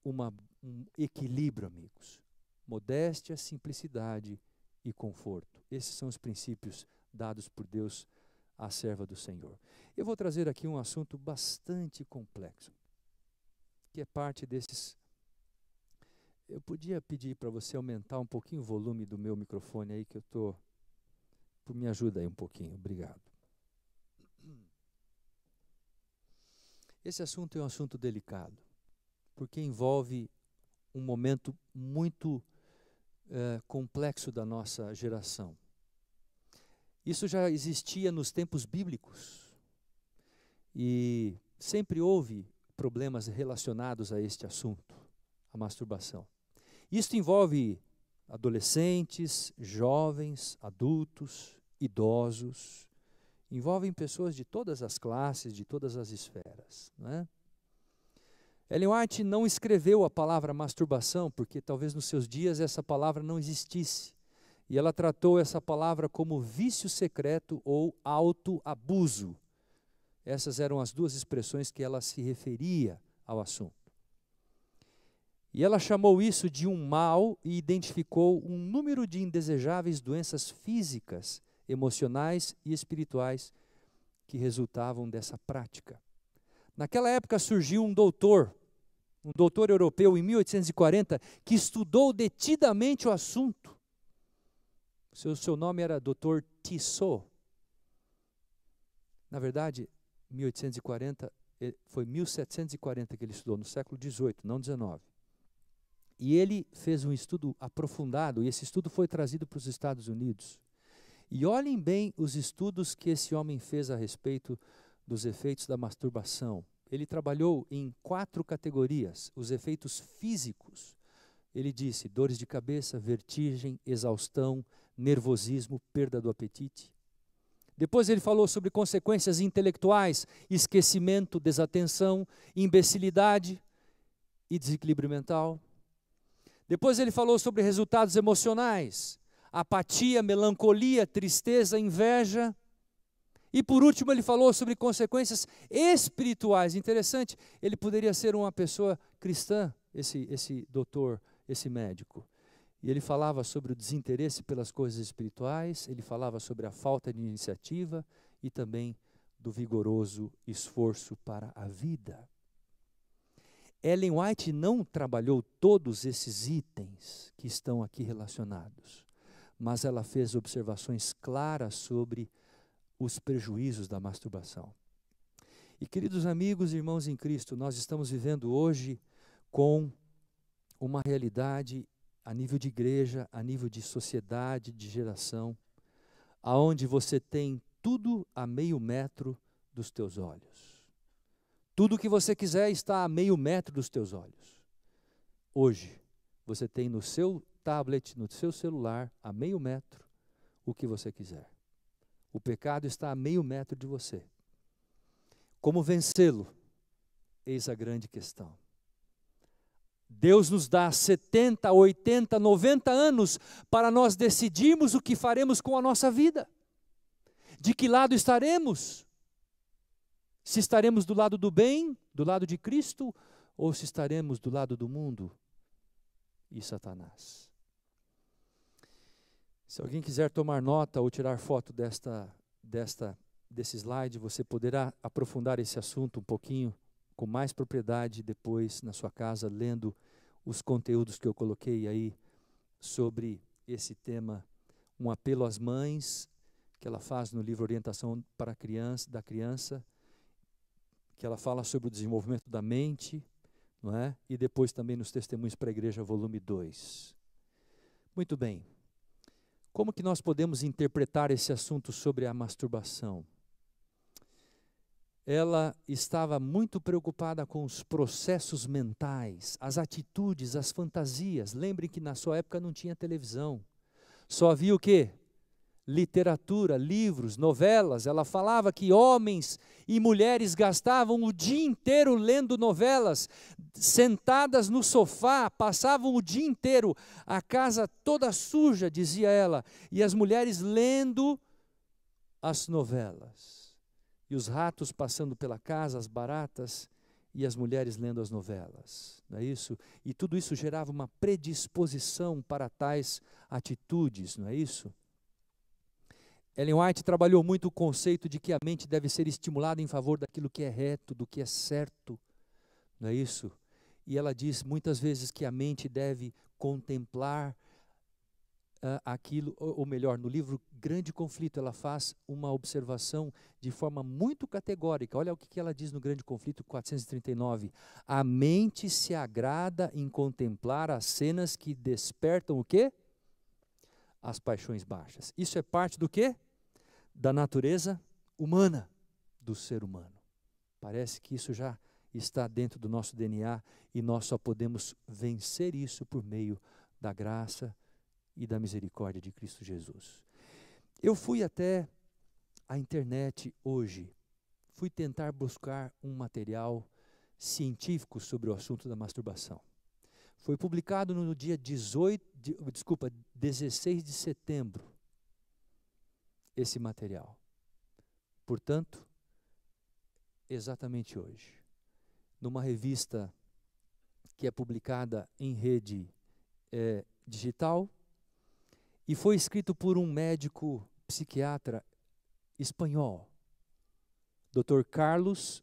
um equilíbrio, amigos. Modéstia, simplicidade e conforto. Esses são os princípios dados por Deus à serva do Senhor. Eu vou trazer aqui um assunto bastante complexo, que é parte desses. Eu podia pedir para você aumentar um pouquinho o volume do meu microfone aí, que eu estou. Me ajuda aí um pouquinho, obrigado. Esse assunto é um assunto delicado, porque envolve um momento muito complexo da nossa geração. Isso já existia nos tempos bíblicos e sempre houve problemas relacionados a este assunto, a masturbação. Isso envolve adolescentes, jovens, adultos, idosos, envolvem pessoas de todas as classes, de todas as esferas, né? Ellen White não escreveu a palavra masturbação, porque talvez nos seus dias essa palavra não existisse. E ela tratou essa palavra como vício secreto ou autoabuso. Essas eram as 2 expressões que ela se referia ao assunto. E ela chamou isso de um mal e identificou um número de indesejáveis doenças físicas, emocionais e espirituais que resultavam dessa prática. Naquela época surgiu um doutor europeu em 1840 que estudou detidamente o assunto. Seu nome era Dr. Tissot. Na verdade, 1840, foi 1740 que ele estudou, no século XVIII, não XIX. E ele fez um estudo aprofundado, e esse estudo foi trazido para os Estados Unidos. E olhem bem os estudos que esse homem fez a respeito dos efeitos da masturbação. Ele trabalhou em 4 categorias. Os efeitos físicos. Ele disse dores de cabeça, vertigem, exaustão, nervosismo, perda do apetite. Depois ele falou sobre consequências intelectuais, esquecimento, desatenção, imbecilidade e desequilíbrio mental. Depois ele falou sobre resultados emocionais, apatia, melancolia, tristeza, inveja. E por último ele falou sobre consequências espirituais. Interessante, ele poderia ser uma pessoa cristã, esse doutor, esse médico. E ele falava sobre o desinteresse pelas coisas espirituais, ele falava sobre a falta de iniciativa e também do vigoroso esforço para a vida. Ellen White não trabalhou todos esses itens que estão aqui relacionados, mas ela fez observações claras sobre os prejuízos da masturbação. E queridos amigos e irmãos em Cristo, nós estamos vivendo hoje com uma realidade a nível de igreja, a nível de sociedade, de geração, aonde você tem tudo a meio metro dos teus olhos. Tudo o que você quiser está a meio metro dos teus olhos. Hoje, você tem no seu tablet, no seu celular, a meio metro, o que você quiser. O pecado está a meio metro de você. Como vencê-lo? Eis a grande questão. Deus nos dá 70, 80, 90 anos para nós decidirmos o que faremos com a nossa vida. De que lado estaremos? Se estaremos do lado do bem, do lado de Cristo, ou se estaremos do lado do mundo e Satanás. Se alguém quiser tomar nota ou tirar foto desse slide, você poderá aprofundar esse assunto um pouquinho com mais propriedade depois na sua casa, lendo os conteúdos que eu coloquei aí sobre esse tema, um apelo às mães, que ela faz no livro Orientação para a Criança, da Criança, que ela fala sobre o desenvolvimento da mente, não é? E depois também nos Testemunhos para a Igreja, volume 2. Muito bem. Como que nós podemos interpretar esse assunto sobre a masturbação? Ela estava muito preocupada com os processos mentais, as atitudes, as fantasias. Lembrem que na sua época não tinha televisão. Só havia o quê? Literatura, livros, novelas. Ela falava que homens e mulheres gastavam o dia inteiro lendo novelas, sentadas no sofá, passavam o dia inteiro, a casa toda suja, dizia ela, e as mulheres lendo as novelas. E os ratos passando pela casa, as baratas, e as mulheres lendo as novelas, não é isso? E tudo isso gerava uma predisposição para tais atitudes, não é isso? Ellen White trabalhou muito o conceito de que a mente deve ser estimulada em favor daquilo que é reto, do que é certo, não é isso? E ela diz muitas vezes que a mente deve contemplar aquilo, ou melhor, no livro Grande Conflito, ela faz uma observação de forma muito categórica. Olha o que ela diz no Grande Conflito 439. A mente se agrada em contemplar as cenas que despertam o quê? As paixões baixas. Isso é parte do quê? Da natureza humana, do ser humano. Parece que isso já está dentro do nosso DNA e nós só podemos vencer isso por meio da graça e da misericórdia de Cristo Jesus. Eu fui até a internet hoje, fui tentar buscar um material científico sobre o assunto da masturbação. Foi publicado no dia 16 de setembro, esse material. Portanto, exatamente hoje, numa revista que é publicada em rede digital, e foi escrito por um médico psiquiatra espanhol, Dr. Carlos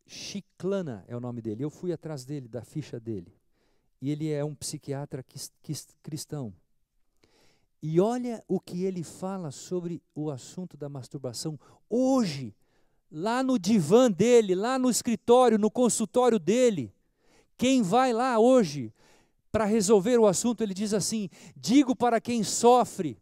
Chiclana é o nome dele. Eu fui atrás dele, da ficha dele. E ele é um psiquiatra cristão. E olha o que ele fala sobre o assunto da masturbação hoje, lá no divã dele, lá no escritório, no consultório dele. Quem vai lá hoje para resolver o assunto, ele diz assim: digo para quem sofre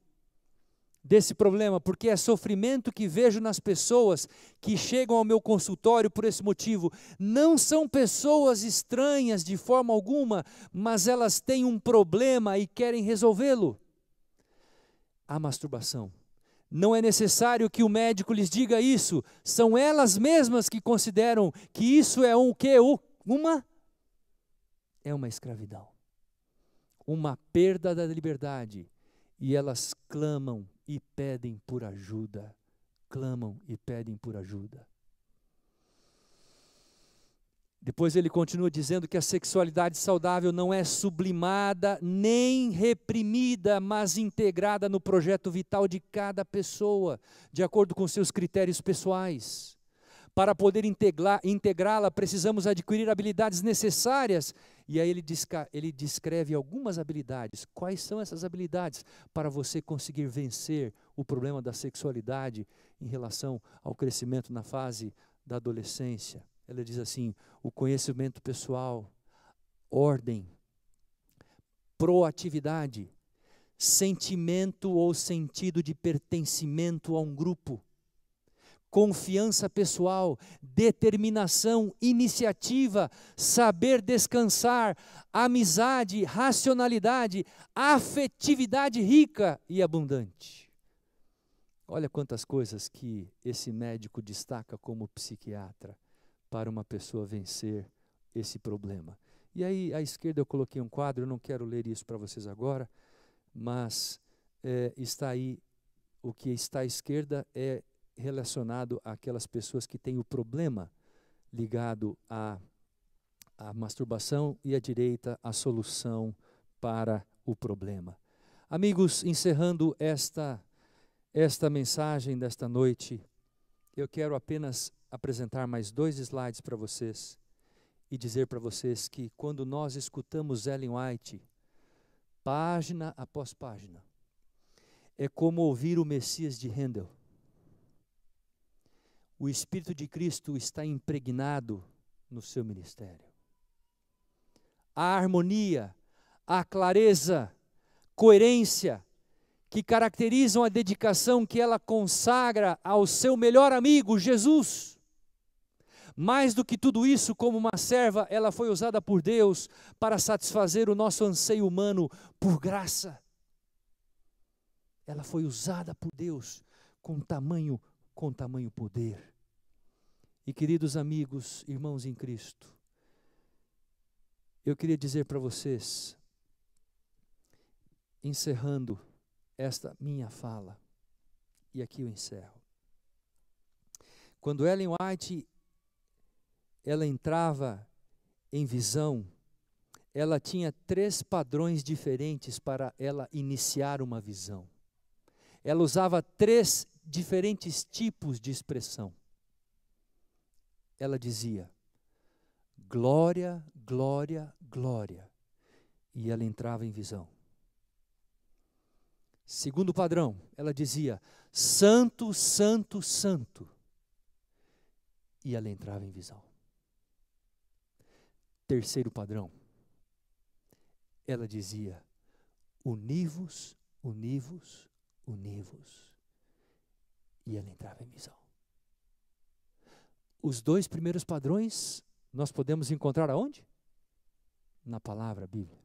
desse problema, porque é sofrimento que vejo nas pessoas que chegam ao meu consultório por esse motivo. Não são pessoas estranhas de forma alguma, mas elas têm um problema e querem resolvê-lo. A masturbação. Não é necessário que o médico lhes diga isso, são elas mesmas que consideram que isso é uma escravidão. Uma perda da liberdade, e elas clamam e pedem por ajuda, clamam e pedem por ajuda. Depois ele continua dizendo que a sexualidade saudável não é sublimada nem reprimida, mas integrada no projeto vital de cada pessoa, de acordo com seus critérios pessoais. Para poder integrá-la, precisamos adquirir habilidades necessárias. E aí ele descreve algumas habilidades. Quais são essas habilidades para você conseguir vencer o problema da sexualidade em relação ao crescimento na fase da adolescência? Ela diz assim: o conhecimento pessoal, ordem, proatividade, sentimento ou sentido de pertencimento a um grupo, confiança pessoal, determinação, iniciativa, saber descansar, amizade, racionalidade, afetividade rica e abundante. Olha quantas coisas que esse médico destaca como psiquiatra para uma pessoa vencer esse problema. E aí, à esquerda eu coloquei um quadro, eu não quero ler isso para vocês agora, mas está aí, o que está à esquerda é relacionado àquelas pessoas que têm o problema ligado à masturbação, e à direita a solução para o problema. Amigos, encerrando esta mensagem desta noite, eu quero apenas apresentar mais 2 slides para vocês e dizer para vocês que quando nós escutamos Ellen White, página após página, é como ouvir o Messias de Handel. O Espírito de Cristo está impregnado no seu ministério. A harmonia, a clareza, coerência que caracterizam a dedicação que ela consagra ao seu melhor amigo, Jesus. Mais do que tudo isso, como uma serva, ela foi usada por Deus para satisfazer o nosso anseio humano por graça. Ela foi usada por Deus com tamanho poder. E queridos amigos, irmãos em Cristo, eu queria dizer para vocês, encerrando esta minha fala, e aqui eu encerro. Quando Ellen White, ela entrava em visão, ela tinha 3 padrões diferentes para ela iniciar uma visão. Ela usava 3 diferentes tipos de expressão. Ela dizia, glória, glória, glória, e ela entrava em visão. Segundo padrão, ela dizia, santo, santo, santo, e ela entrava em visão. Terceiro padrão, ela dizia, univos, univos, univos, e ela entrava em visão. Os 2 primeiros padrões nós podemos encontrar aonde? Na palavra, Bíblia.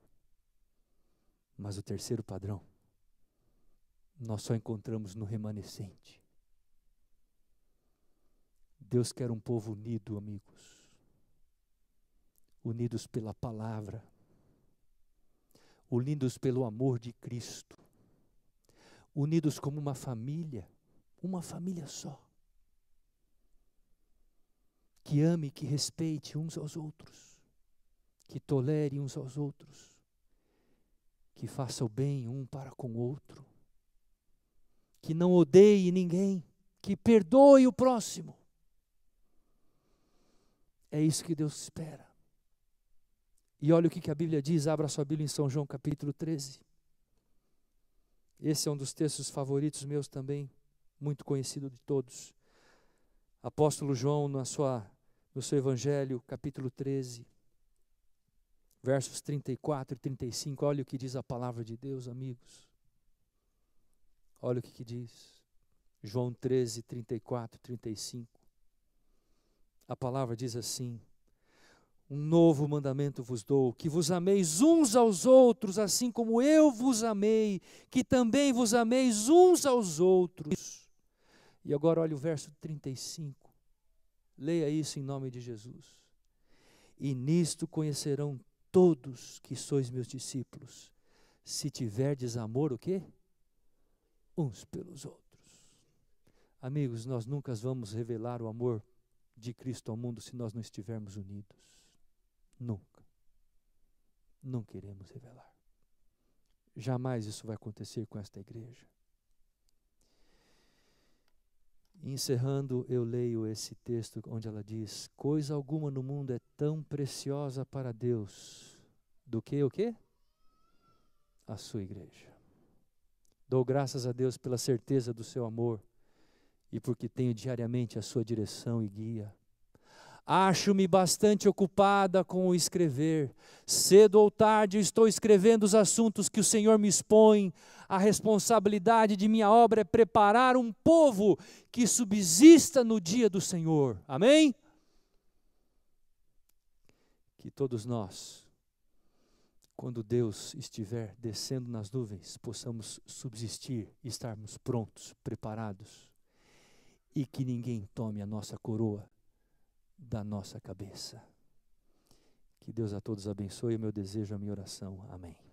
Mas o terceiro padrão nós só encontramos no remanescente. Deus quer um povo unido, amigos. Unidos pela palavra. Unidos pelo amor de Cristo. Unidos como uma família só. Que ame, que respeite uns aos outros. Que tolere uns aos outros. Que faça o bem um para com o outro. Que não odeie ninguém, que perdoe o próximo. É isso que Deus espera. E olha o que a Bíblia diz, abra sua Bíblia em São João capítulo 13. Esse é um dos textos favoritos meus também, muito conhecido de todos. Apóstolo João, no seu Evangelho, capítulo 13, versos 34 e 35, olha o que diz a palavra de Deus, amigos. Olha o que diz, João 13, 34, 35. A palavra diz assim, um novo mandamento vos dou, que vos ameis uns aos outros, assim como eu vos amei, que também vos ameis uns aos outros. E agora olha o verso 35, leia isso em nome de Jesus. E nisto conhecerão todos que sois meus discípulos, se tiverdes amor, o quê? Uns pelos outros. Amigos, nós nunca vamos revelar o amor de Cristo ao mundo se nós não estivermos unidos. Nunca. Não queremos revelar. Jamais isso vai acontecer com esta igreja. Encerrando, eu leio esse texto onde ela diz, coisa alguma no mundo é tão preciosa para Deus do que o quê? A sua igreja. Dou graças a Deus pela certeza do seu amor e porque tenho diariamente a sua direção e guia. Acho-me bastante ocupada com o escrever. Cedo ou tarde eu estou escrevendo os assuntos que o Senhor me expõe. A responsabilidade de minha obra é preparar um povo que subsista no dia do Senhor. Amém? Que todos nós, quando Deus estiver descendo nas nuvens, possamos subsistir, estarmos prontos, preparados, e que ninguém tome a nossa coroa da nossa cabeça. Que Deus a todos abençoe, o meu desejo, a minha oração. Amém.